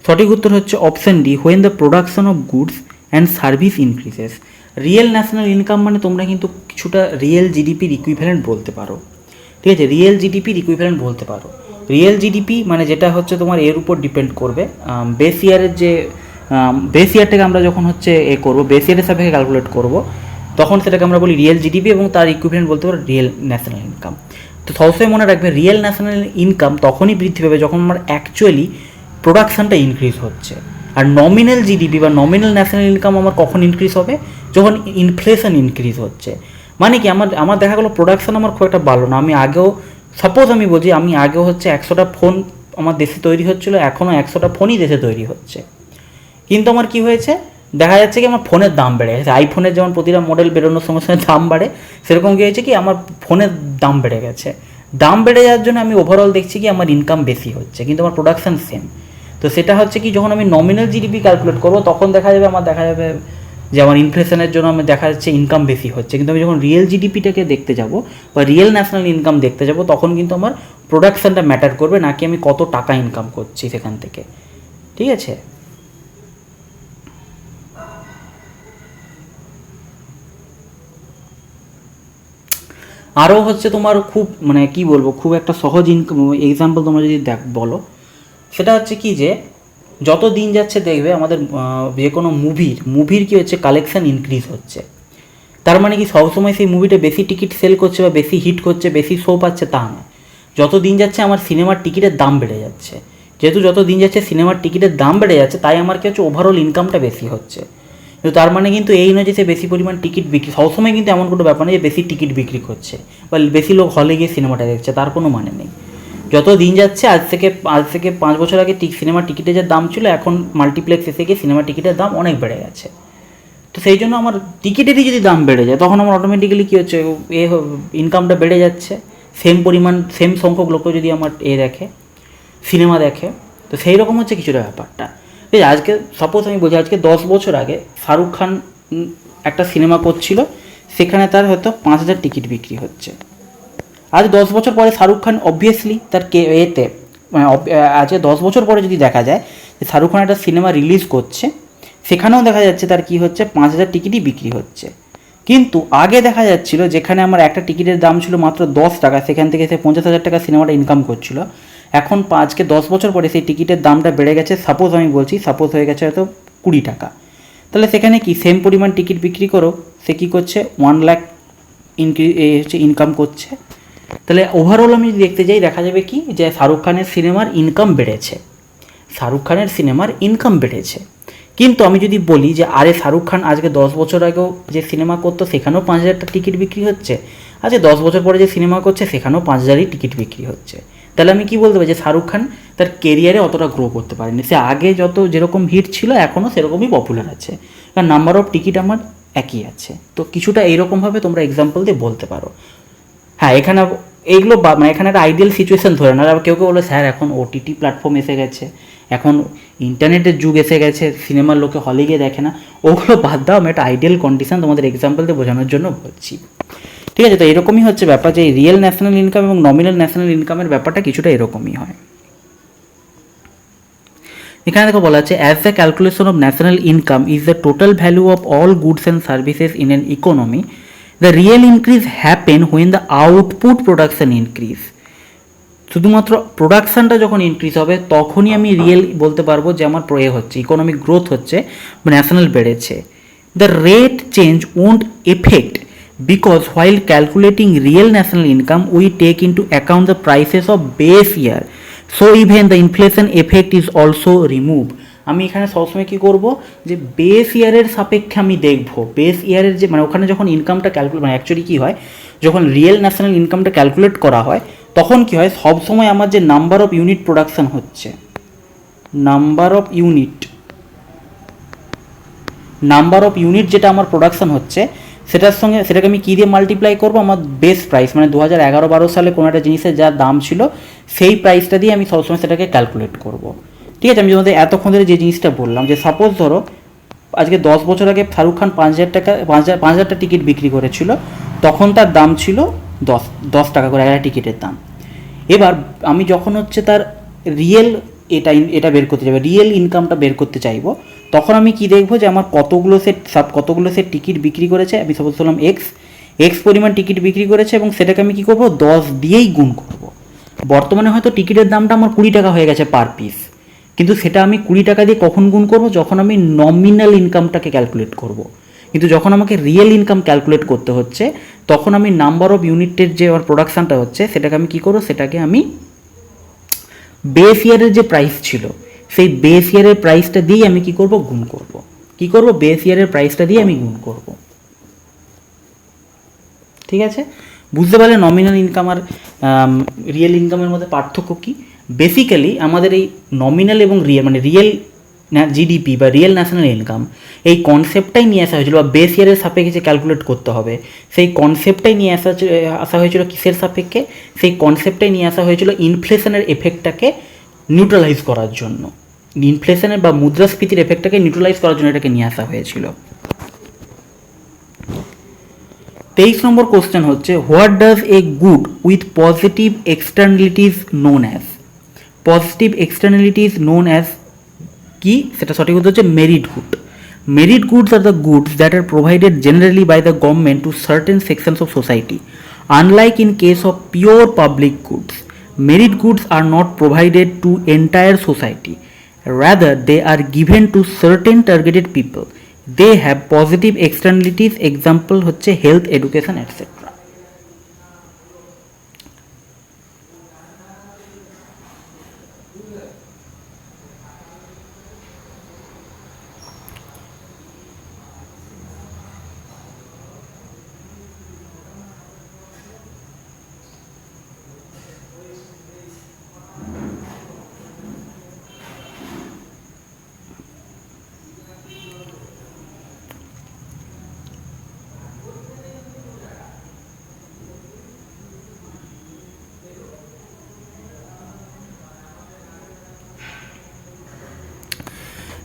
সঠিক উত্তর হচ্ছে option D, when the production of goods and service increases. Real national income মানে তোমরা কিন্তু কিছুটা রিয়েল জিডিপির ইকুইভ্যালেন্ট বলতে পারো, ঠিক আছে, রিয়েল জিডিপির ইকুইভ্যালেন্ট বলতে পারো। রিয়েল জিডিপি মানে যেটা হচ্ছে তোমার এর উপর ডিপেন্ড করবে, বেস ইয়ারের যে বেস ইয়ারটাকে আমরা যখন হচ্ছে করবো, বেস ইয়ারের সাপেক্ষে ক্যালকুলেট করবো, তখন সেটাকে আমরা বলি রিয়েল জিডিপি, এবং তার ইকুইভ্যালেন্ট বলতে পারো রিয়েল ন্যাশনাল ইনকাম। তো সবসময় মনে রাখবে রিয়েল ন্যাশনাল ইনকাম তখনই বৃদ্ধি পাবে যখন আমার অ্যাকচুয়ালি প্রোডাকশানটা ইনক্রিজ হচ্ছে। আর নমিনাল জিডিপি বা নমিনাল ন্যাশনাল ইনকাম আমার কখন ইনক্রিজ হবে? যখন ইনফ্লেশন ইনক্রিজ হচ্ছে। মানে কি, আমার দেখা গেলো প্রোডাকশান আমার খুব একটা ভালো না, আমি আগেও সাপোজ আমি বলছি আমি আগেও হচ্ছে 100টা ফোন আমার দেশে তৈরি হচ্ছিলো, এখনও 100টা ফোনই দেশে তৈরি হচ্ছে, কিন্তু আমার কি হয়েছে, দেখা যাচ্ছে কি আমার ফোনের দাম বেড়ে গেছে। আইফোনের যেমন প্রতিটা মডেল বেরোনোর সঙ্গে সঙ্গে দাম বাড়ে, সেরকম কি হয়েছে কি আমার ফোনের দাম বেড়ে গেছে। দাম বেড়ে যাওয়ার জন্য আমি ওভারঅল দেখছি কি আমার ইনকাম বেশি হচ্ছে, কিন্তু আমার প্রোডাকশান সেম। তো সেটা হচ্ছে কি যখন আমি নমিনাল জিডিপি ক্যালকুলেট করবো তখন দেখা যাবে যে আমার ইনফ্লেশনের জন্য আমি দেখা যাচ্ছে ইনকাম বেশি হচ্ছে, কিন্তু আমি যখন রিয়েল জিডিপিটাকে দেখতে যাব বা রিয়েল ন্যাশনাল ইনকাম দেখতে যাব তখন কিন্তু আমার প্রোডাকশানটা ম্যাটার করবে, নাকি আমি কত টাকা ইনকাম করছি সেখান থেকে, ঠিক আছে। আরও হচ্ছে তোমার খুব মানে কি বলবো, খুব একটা সহজ ইনকাম এক্সাম্পল তোমরা যদি বলো, সেটা হচ্ছে কি যে যত দিন যাচ্ছে দেখবে আমাদের যে কোনো মুভির কী হচ্ছে, কালেকশান ইনক্রিজ হচ্ছে। তার মানে কি সবসময় সেই মুভিটা বেশি টিকিট সেল করছে বা বেশি হিট করছে, বেশি শো পাচ্ছে, তা নয়। যত দিন যাচ্ছে আমার সিনেমার টিকিটের দাম বেড়ে যাচ্ছে, যেহেতু যত দিন যাচ্ছে সিনেমার টিকিটের দাম বেড়ে যাচ্ছে, তাই আমার কি হচ্ছে ওভারঅল ইনকামটা বেশি হচ্ছে। কিন্তু তার মানে কিন্তু এই নয় যে সে বেশি পরিমাণ টিকিট বিক্রি, সবসময় কিন্তু এমন কোনো ব্যাপার নেই যে বেশি টিকিট বিক্রি করছে বা বেশি লোক হলে গিয়ে সিনেমাটা দেখছে, তার কোনো মানে নেই। যত দিন যাচ্ছে আজ থেকে 5 বছর আগে সিনেমার টিকিটের যে দাম ছিল, এখন মাল্টিপ্লেক্স এসে গিয়ে সিনেমার টিকিটের দাম অনেক বেড়ে গেছে। তো সেই জন্য আমার টিকিটেরই যদি দাম বেড়ে যায় তখন আমার অটোমেটিক্যালি কী হচ্ছে, ইনকামটা বেড়ে যাচ্ছে। সেম সংখ্যক লোক যদি আমার দেখে, সিনেমা দেখে, তো সেই রকম হচ্ছে কিছুটা ব্যাপারটা। ঠিক আছে, আজকে সাপোজ আমি বলছি আজকে 10 বছর আগে শাহরুখ খান একটা সিনেমা করছিল, সেখানে তার হয়তো 5,000 টিকিট বিক্রি হচ্ছে। আজ 10 বছর পরে শাহরুখ খান অবভিয়াসলি তার মানে আজকে 10 বছর পরে যদি দেখা যায় যে শাহরুখ খান একটা সিনেমা রিলিজ করছে, সেখানেও দেখা যাচ্ছে তার কি হচ্ছে 5,000 টিকিটই বিক্রি হচ্ছে। কিন্তু আগে দেখা যাচ্ছিল যেখানে আমার একটা টিকিটের দাম ছিল মাত্র 10 টাকা, সেখান থেকে সে 50,000 টাকা সিনেমাটা ইনকাম করছিল। এখন আজকে 10 বছর পরে সেই টিকিটের দামটা বেড়ে গেছে, সাপোজ হয়ে গেছে হয়তো 20 টাকা। তাহলে সেখানে কি সেম পরিমাণ টিকিট বিক্রি করো, সে কী করছে 1 লাখ ইনকাম করছে। তাহলে ওভারঅল আমি যদি দেখতে যাই দেখা যাবে কি যে শাহরুখ খানের সিনেমার ইনকাম বেড়েছে। কিন্তু আমি যদি বলি যে আরে শাহরুখ খান আজকে 10 বছর আগেও যে সিনেমা করতো সেখানেও 5,000 টিকিট বিক্রি হচ্ছে, আজকে 10 বছর পরে যে সিনেমা করছে সেখানেও 5,000ই টিকিট বিক্রি হচ্ছে, তাহলে আমি কি বলতে পারি যে শাহরুখ খান তার কেরিয়ারে অতটা গ্রো করতে পারেনি। সে আগে যেরকম হিট ছিল এখনও সেরকমই পপুলার আছে, কারণ নাম্বার অফ টিকিট আমার একই আছে। তো কিছুটা এইরকমভাবে তোমরা এক্সাম্পল দিয়ে বলতে পারো। হ্যাঁ, এখানে এইগুলো মানে এখানে একটা আইডিয়াল সিচুয়েশন ধরে না। আর কেউ বলে স্যার এখন ওটিটি প্ল্যাটফর্ম এসে গেছে, এখন ইন্টারনেটের যুগ এসে গেছে, সিনেমার লোকে হলে গিয়ে দেখে না, ওগুলো বাদ দাও, আমি একটা আইডিয়াল কন্ডিশন তোমাদের এক্সাম্পল দিয়ে বোঝানোর জন্য বলছি। ঠিক আছে, তো এরকমই হচ্ছে ব্যাপার যে রিয়েল ন্যাশনাল ইনকাম এবং নমিনাল ন্যাশনাল ইনকামের ব্যাপারটা কিছুটা এরকমই হয়। এখানে দেখো বলা আছে as the calculation of national income is the total value of all goods and services in an economy, the real increase happen when the output production increase. শুধুমাত্র প্রোডাকশানটা যখন ইনক্রিজ হবে তখনই আমি রিয়েল বলতে পারবো যে আমার হচ্ছে ইকোনমিক গ্রোথ হচ্ছে, ন্যাশনাল বেড়েছে। The rate change won't effect because while calculating real national income we take into account the prices of base year, so even the inflation effect is also remove. আমি এখানে সবসময় কী করবো যে base ইয়ারের সাপেক্ষে আমি দেখবো বেস ইয়ারের যে মানে ওখানে যখন ইনকামটা মানে অ্যাকচুয়ালি কী হয়, যখন রিয়েল ন্যাশনাল ইনকামটা ক্যালকুলেট করা হয় তখন কী হয়, সবসময় আমার যে নাম্বার অফ ইউনিট প্রোডাকশান হচ্ছে, number of unit number of unit যেটা আমার প্রোডাকশন হচ্ছে সেটাকে আমি কী দিয়ে মাল্টিপ্লাই করবো, আমার বেস প্রাইস মানে 2011-12 সালে কোনো একটা জিনিসের যা দাম ছিল সেই প্রাইসটা দিয়ে আমি সবসময় সেটাকে ক্যালকুলেট করব। ঠিক আছে, আমি তোমাদের এতক্ষণ ধরে যে জিনিসটা বললাম যে সাপোজ ধরো আজকে 10 বছর আগে শাহরুখ খান 5,000 টিকিট বিক্রি করেছিল, তখন তার দাম ছিল 10 টাকা করে একটা টিকিটের দাম। এবার আমি যখন হচ্ছে তার রিয়েল এটা বের করতে যাবো, রিয়েল ইনকামটা বের করতে চাইবো, তখন আমি কি দেখবো যে আমার কতগুলো সে টিকিট বিক্রি করেছে। আমি সাপোজ বললাম এক্স পরিমাণ টিকিট বিক্রি করেছে এবং সেটাকে আমি কী করবো 10 দিয়েই গুণ করব। বর্তমানে হয়তো টিকিটের দামটা আমার 20 টাকা হয়ে গেছে পার পিস, কিন্তু সেটা আমি 20 টাকা দিয়ে কখন গুণ করব, যখন আমি নমিনাল ইনকামটাকে ক্যালকুলেট করব। কিন্তু যখন আমাকে রিয়েল ইনকাম ক্যালকুলেট করতে হচ্ছে, তখন আমি নাম্বার অফ ইউনিটের যে আমার প্রোডাকশানটা হচ্ছে সেটাকে আমি কী করবো, সেটাকে আমি বেস ইয়ারের যে প্রাইস ছিল সেই বেস ইয়ারের প্রাইসটা দিয়েই আমি কী করব, গুণ করব। কী করব, বেস ইয়ারের প্রাইসটা দিয়ে আমি গুণ করব। ঠিক আছে, বুঝতে পারলে নমিনাল ইনকাম আর রিয়েল ইনকামের মধ্যে পার্থক্য কী। বেসিক্যালি আমাদের এই নমিনাল এবং রিয়েল জিডিপি বা রিয়েল ন্যাশনাল ইনকাম, এই কনসেপ্টটাই নিয়ে আসা হয়েছিল, বা বেস ইয়ারের সাপেক্ষে ক্যালকুলেট করতে হবে সেই কনসেপ্টটাই নিয়ে আসা হয়েছিল কিসের সাপেক্ষে, সেই কনসেপ্টটাই নিয়ে আসা হয়েছিল ইনফ্লেশনের এফেক্টটাকে নিউট্রালাইজ করার জন্য। ইনফ্লেশনের বা মুদ্রাস্ফীতির এফেক্টটাকে নিউট্রালাইজ করার জন্য এটাকে নিয়ে আসা হয়েছিল। 23 নম্বর কোশ্চেন হচ্ছে, what does a good with positive externalities known as. Positive externalities known as কি, সেটা সঠিক উত্তর হচ্ছে merit good. Merit goods are the goods that are provided generally by the government to certain sections of society. Unlike in case of pure public goods, merit goods are not provided to entire society, rather they are given to certain targeted people. They have positive externalities, example হচ্ছে health, education, etc.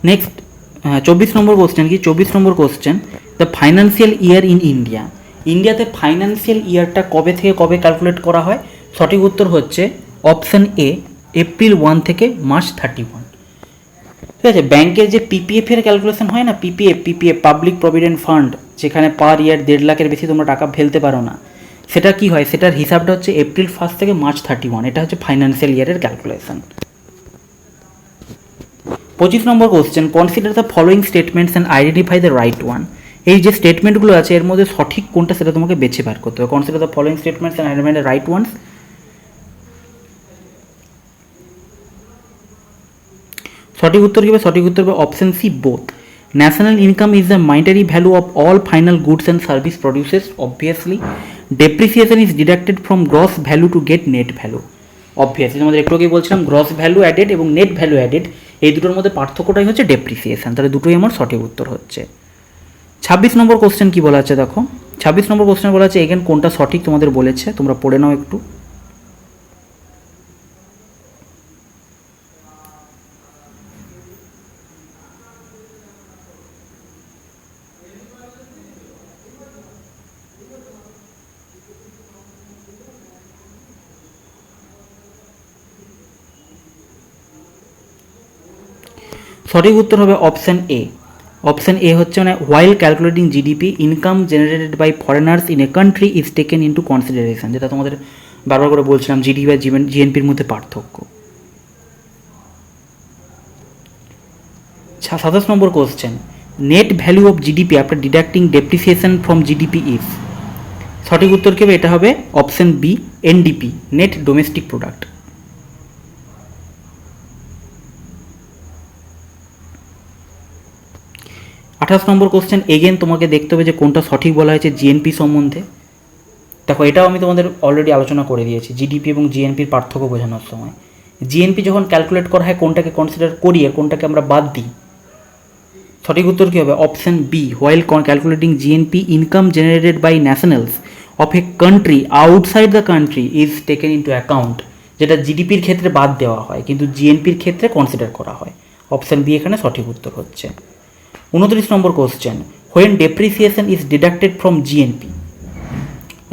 Next 24 নম্বর question কি, 24 নম্বর question, the financial year in India. ইন্ডিয়াতে financial ইয়ারটা কবে থেকে কবে calculate করা হয়? সঠিক উত্তর হচ্ছে অপশান এ, এপ্রিল 1 থেকে মার্চ 31। ঠিক আছে, ব্যাংকের যে পিপিএফ এর ক্যালকুলেশন হয় না, পিপিএফ পাবলিক প্রভিডেন্ট ফান্ড, যেখানে পার ইয়ার 1.5 লাখের বেশি তোমরা টাকা ফেলতে পারো না, সেটা কি হয়, সেটার হিসাবটা হচ্ছে এপ্রিল 1 থেকে মার্চ 31। এটা হচ্ছে ফাইন্যান্সিয়াল ইয়ারের calculation. 25 number question, consider the following statements and identify the right one. এই যে স্টেটমেন্টগুলো আছে এর মধ্যে সঠিক কোনটা সেটা তোমাকে বেছে বার করতে হবে। Consider the following statements and identify the right ones. সঠিক উত্তর কী হবে? সঠিক উত্তর হবে option C, both. National income is the monetary value of all final goods and service produces, obviously. Depreciation is deducted from gross value to get net value, obviously. আমাদের একটু আগে বলছিলাম গ্রস ভ্যালু অ্যাডেড এবং net value added, এই দুটোর মধ্যে পার্থক্যটাই হচ্ছে depreciation. তাহলে দুটোই আমার সঠিক উত্তর হচ্ছে। 26 নম্বর কোশ্চেন কী বলা আছে দেখো, 26 নম্বর কোশ্চেন বলা আছে, এগেন কোনটা সঠিক তোমাদের বলেছে, তোমরা পড়ে নাও একটু। সঠিক উত্তর হবে অপশান এ। অপশান এ হচ্ছে মানে while calculating GDP, income generated by foreigners in a country is taken into consideration, যেটা তোমাদের বারবার করে বলছিলাম জিডিপি আর জিএনপির মধ্যে পার্থক্য। 27 নম্বর question, net value of GDP after deducting depreciation from GDP is. সঠিক উত্তর কী হবে? এটা হবে option B, NDP, net domestic product. 28 নম্বর কোশ্চেন, এগেন তোমাকে দেখতে হবে যে কোনটা সঠিক বলা হয়েছে জিএনপি সম্বন্ধে। দেখো এটাও আমি তোমাদের অলরেডি আলোচনা করে দিয়েছি জিডিপি এবং জিএনপির পার্থক্য বোঝানোর সময়। জিএনপি যখন ক্যালকুলেট করা হয় কোনটাকে কনসিডার করি আর কোনটাকে আমরা বাদ দিই, সঠিক উত্তর কী হবে? Option B, while calculating GNP income generated by nationals of a country outside the country is taken into account, যেটা জিডিপির ক্ষেত্রে বাদ দেওয়া হয় কিন্তু জিএনপির ক্ষেত্রে কনসিডার করা হয়। অপশন বি এখানে সঠিক উত্তর হচ্ছে। 29 নম্বর question, when depreciation is deducted from GNP,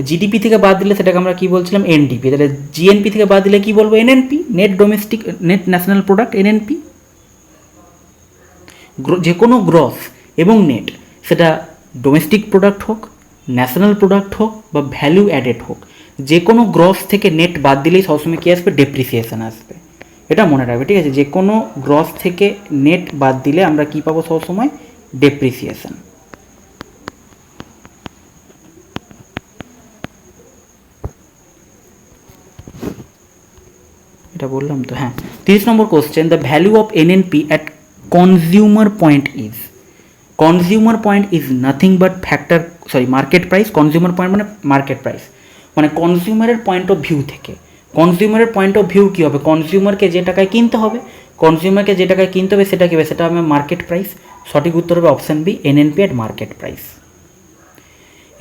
GDP থেকে বাদ দিলে সেটাকে আমরা কি বলছিলাম? এনডিপি। তাহলে জিএনপি থেকে বাদ দিলে কি বলবো? NNP, net national product, NNP. যে কোনো গ্রস এবং নেট, সেটা ডোমেস্টিক প্রোডাক্ট হোক, ন্যাশনাল প্রোডাক্ট হোক বা ভ্যালু অ্যাডেড হোক, যে কোনো গ্রস থেকে নেট বাদ দিলেই সবসময় কী আসবে? ডেপ্রিসিয়েশন আসবে। এটা মনে রাখবে, ঠিক আছে? যে কোনো গ্রস থেকে নেট বাদ দিলে আমরা কী পাবো সবসময়? ডেপ্রিসিয়েশন। এটা বললাম তো, হ্যাঁ। 30 নম্বর question, the value of NNP at consumer point is, consumer point is nothing but factor, market price. Consumer point মানে মার্কেট প্রাইস, মানে কনজিউমারের পয়েন্ট অফ ভিউ থেকে। কনজিউমারের পয়েন্ট অফ ভিউ কী হবে? কনজিউমারকে যে টাকায় কিনতে হবে, কনজিউমারকে যে টাকায় কিনতে হবে সেটা কী হবে? সেটা হবে মার্কেট প্রাইস। সঠিক উত্তর হবে option B, NNP at market price.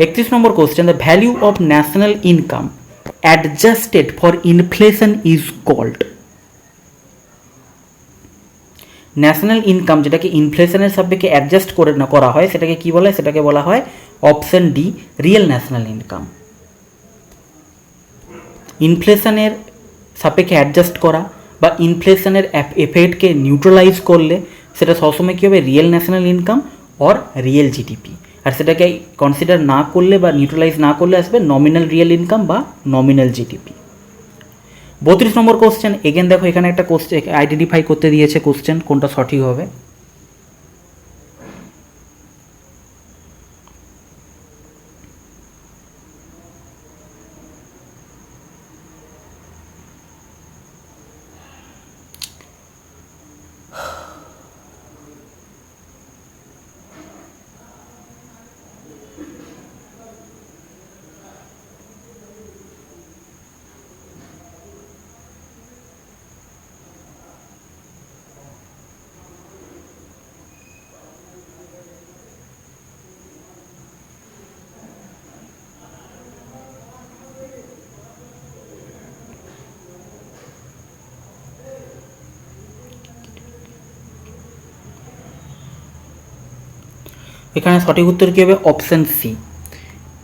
31 number question, the value of national income adjusted for inflation is called. National income যেটাকে ইনফ্লেশনের সাপেক্ষে অ্যাডজাস্ট করা হয় সেটাকে কি বলা হয়? সেটাকে বলা হয় option D, real national income. ইনফ্লেশনের সাপেক্ষে অ্যাডজাস্ট করা বা ইনফ্লেশনের এফেক্টকে নিউট্রালাইজ করলে সেটা সবসময় কী হবে? Real national income or real GDP. আর সেটাকে কনসিডার না করলে বা নিউট্রালাইজ না করলে আসবে নমিনাল রিয়েল ইনকাম বা nominal GDP. 32 number question, again দেখো এখানে একটা কোশ্চেন আইডেন্টিফাই করতে দিয়েছে কোশ্চেন, কোনটা সঠিক হবে। এখানে সঠিক উত্তর কী হবে? Option C.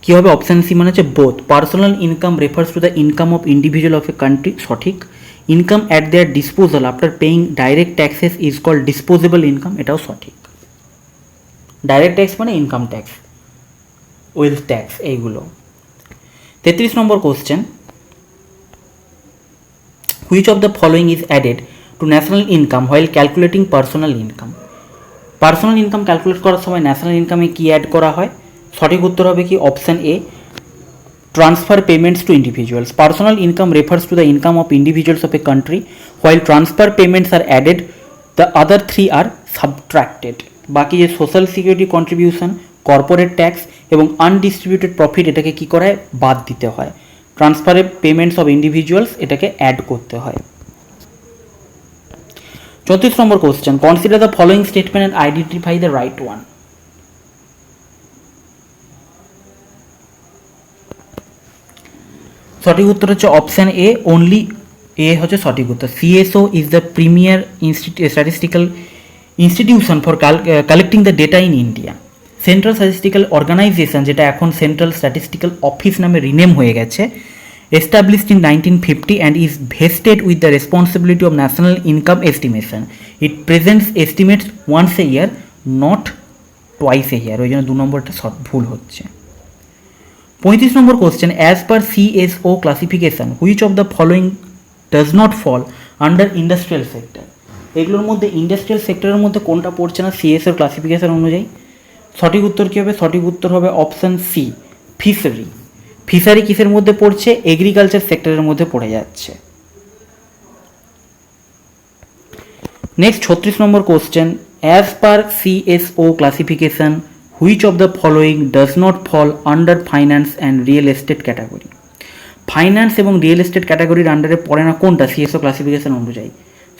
কী হবে? অপশান সি মানে হচ্ছে both. Personal income refers to the income of individual of a country, সঠিক। Income at their disposal after paying direct taxes is called disposable income, এটাও সঠিক। ডাইরেক্ট ট্যাক্স মানে ইনকাম ট্যাক্স, ওয়েলথ ট্যাক্স, এইগুলো। 33 number question, which of the following is added to national income while calculating personal income. Personal income calculate করার সময় national ইনকামে কী add করা হয়? সঠিক উত্তর হবে কি? Option A, transfer payments to individuals. Personal income refers to the income of individuals of a country while transfer payments are added, the other three are subtracted. বাকি যে social security contribution, corporate tax এবং undistributed profit, এটাকে কী করা হয়? বাদ দিতে হয়। ট্রান্সফারে পেমেন্টস অফ ইন্ডিভিজুয়ালস এটাকে অ্যাড করতে হয়। 34 number question, consider the following statement and identify the right one. সঠিক উত্তর হচ্ছে অপশান এ, অনলি এ হচ্ছে সঠিক উত্তর। CSO is the premier statistical institution for collecting the data in India. Central statistical organisation, যেটা এখন সেন্ট্রাল স্ট্যাটিস্টিক্যাল অফিস নামে rename হয়ে গেছে, established in 1950 and is vested with the responsibility of national income estimation. It presents estimates once a year, not twice a year. ওই জন্য 2 নম্বরটা ভুল হচ্ছে। 35 number question, as per CSO classification which of the following does not fall under industrial sector. এগুলোর মধ্যে industrial সেক্টরের মধ্যে কোনটা পড়ছে না সিএসও ক্লাসিফিকেশন অনুযায়ী? সঠিক উত্তর কী হবে? সঠিক উত্তর হবে অপশান সি, ফিশারি। ফিশারি কিসের মধ্যে পড়ছে? এগ্রিকালচার সেক্টরের মধ্যে পড়ে যাচ্ছে। Next 36 number question, as per CSO classification which of the following does not fall under finance and real estate category. Finance এবং রিয়েল এস্টেট ক্যাটাগরির আন্ডারে পড়ে না কোনটা সিএসও ক্লাসিফিকেশন অনুযায়ী?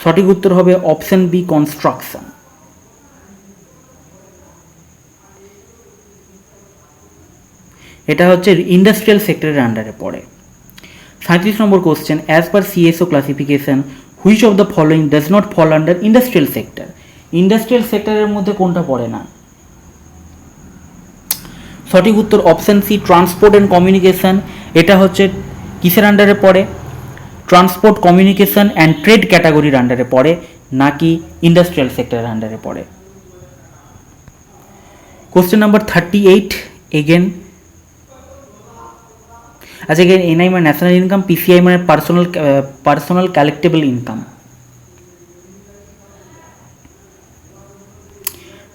সঠিক উত্তর হবে অপশান বি, কনস্ট্রাকশন। এটা হচ্ছে ইন্ডাস্ট্রিয়াল সেক্টরের আন্ডারে পড়ে। 37 number question, as per CSO classification which of the following does not fall under industrial sector? Industrial সেক্টরের মধ্যে কোনটা পড়ে না? সঠিক উত্তর option C, transport and communication. এটা হচ্ছে কিসের আন্ডারে পড়ে? ট্রান্সপোর্ট, কমিউনিকেশন অ্যান্ড ট্রেড ক্যাটাগরির আন্ডারে পড়ে, নাকি ইন্ডাস্ট্রিয়াল সেক্টরের আন্ডারে পড়ে। কোশ্চেন নাম্বার 38 এগেন, আচ্ছা এগেন এনআই মানে ন্যাশনাল ইনকাম, পিসিআই মানে পার্সোনাল কালেক্টেবল ইনকাম।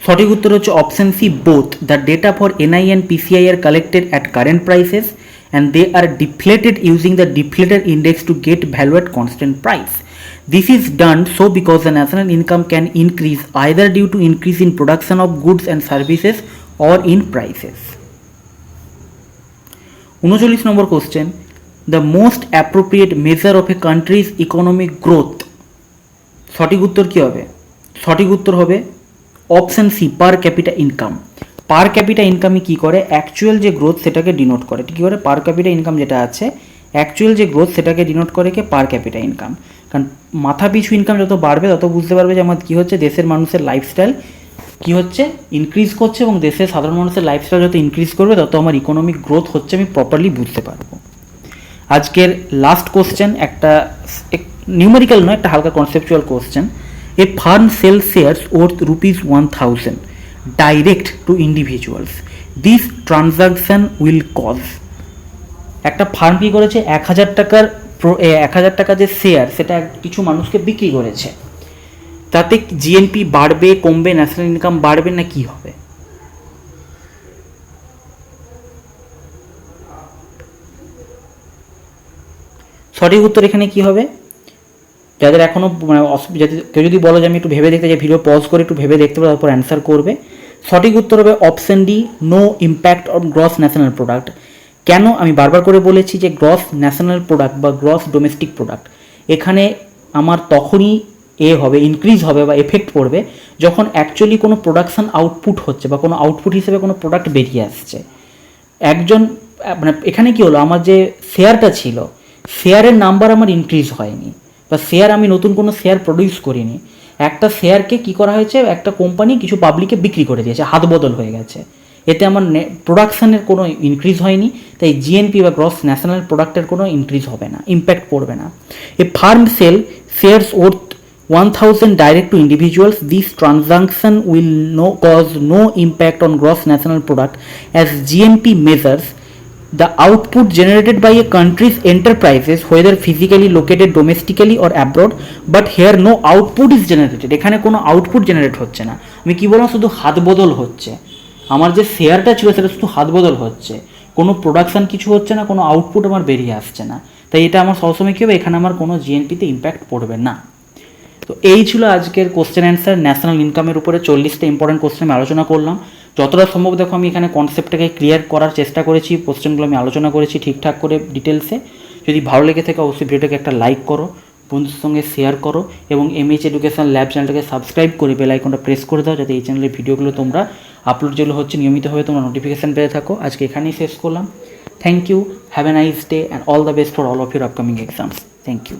সঠিক উত্তর হচ্ছে option C, both. The data for NI and PCI are collected at current prices and they are deflated using the deflator index to get value at constant price. This is done so because the national income can increase either due to increase in production of goods and services or in prices. 39 number question, the most appropriate measure of a country's economic growth. সঠিক উত্তর কি হবে? সঠিক উত্তর হবে option C, per capita income. Per capita ইনকামই কী করে? অ্যাকচুয়াল যে গ্রোথ সেটাকে ডিনোট করে। কী করে? পার ক্যাপিটা ইনকাম যেটা আছে, অ্যাকচুয়াল যে গ্রোথ সেটাকে ডিনোট করে কে? পার ক্যাপিটা ইনকাম। কারণ মাথা পিছু ইনকাম যত বাড়বে তত বুঝতে পারবে যে আমার কী হচ্ছে, দেশের মানুষের লাইফস্টাইল কী হচ্ছে, ইনক্রিজ করছে, এবং দেশের সাধারণ মানুষের লাইফস্টাইল যত ইনক্রিজ করবে তত আমার ইকোনমিক গ্রোথ হচ্ছে আমি প্রপারলি বুঝতে পারবো। আজকের লাস্ট কোশ্চেন একটা নিউমেরিক্যাল নয়, একটা হালকা conceptual question. A firm sell shares worth ₹1000 direct to individuals, this transaction will cause. একটা ফার্ম কী করেছে, 1000 টাকা যে শেয়ার সেটা কিছু মানুষকে বিক্রি করেছে, তাতে জিএনপি বাড়বে, কমবে, ন্যাশনাল ইনকাম বাড়বে, না কি হবে? সঠিক উত্তর এখানে কি হবে? যাদের এখনও মানে কেউ যদি বলো যে আমি একটু ভেবে দেখতে চাই, ভিডিও পজ করে একটু ভেবে দেখতে পারো, তারপর অ্যান্সার করবে। সঠিক উত্তর হবে option D, no impact on gross national product. কেন? আমি বারবার করে বলেছি যে গ্রস ন্যাশনাল প্রোডাক্ট বা গ্রস ডোমেস্টিক প্রোডাক্ট এখানে আমার তখনই হবে, ইনক্রিজ হবে বা এফেক্ট পড়বে যখন অ্যাকচুয়ালি কোনো প্রোডাকশান আউটপুট হচ্ছে বা কোনো আউটপুট হিসেবে কোনো প্রোডাক্ট বেরিয়ে আসছে। একজন মানে এখানে কি হলো, আমার যে শেয়ারটা ছিল, শেয়ারের নাম্বার আমার ইনক্রিজ হয়নি, বা শেয়ার আমি নতুন কোনো শেয়ার প্রডিউস করিনি। একটা শেয়ারকে কী করা হয়েছে, একটা কোম্পানি কিছু পাবলিকে বিক্রি করে দিয়েছে, হাত বদল হয়ে গেছে, এতে আমার প্রোডাকশানের কোনো ইনক্রিজ হয়নি, তাই জিএনপি বা গ্রস ন্যাশনাল প্রোডাক্টের কোনো ইনক্রিজ হবে না, ইম্প্যাক্ট পড়বে না। A firm sell shares worth 1000 direct to individuals, this transaction will cause no impact on gross national product as GNP measures the output generated by a country's enterprises whether physically located domestically or abroad, but here no output is generated. এখানে কোনো output generate হচ্ছে না, আমি কি বললাম, শুধু হাত বদল হচ্ছে। আমার যে শেয়ারটা ছিল সেটা শুধু হাত বদল হচ্ছে, কোনো প্রোডাকশান কিছু হচ্ছে না, কোনো আউটপুট আমার বেরিয়ে আসছে না। তাই এটা আমার সবসময় কী হবে, এখানে আমার কোনো জিএনপিতে ইম্প্যাক্ট পড়বে না। তো এই ছিল আজকের কোশ্চেন অ্যান্সার। ন্যাশনাল ইনকামের উপরে 40টা ইম্পর্টেন্ট কোশ্চেন আমি আলোচনা করলাম। যতটা সম্ভব দেখো আমি এখানে কনসেপ্টটাকে ক্লিয়ার করার চেষ্টা করেছি, কোশ্চেনগুলো আমি আলোচনা করেছি ঠিকঠাক করে ডিটেলসে। যদি ভালো লেগে থাকে অবশ্যই ভিডিওটাকে একটা লাইক করো, বন্ধুদের সঙ্গে শেয়ার করো, এবং এমএইচ এডুকেশন ল্যাব চ্যানেলটাকে সাবস্ক্রাইব করে বেল আইকনটা প্রেস করে দাও, যাতে এই চ্যানেলের ভিডিওগুলো তোমরা আপলোড যেগুলো হচ্ছে নিয়মিতভাবে তোমরা নোটিফিকেশান পেয়ে থাকো। আজকে এখানেই শেষ করলাম। Thank you, have a nice day and all the best for all of your upcoming exams. Thank you.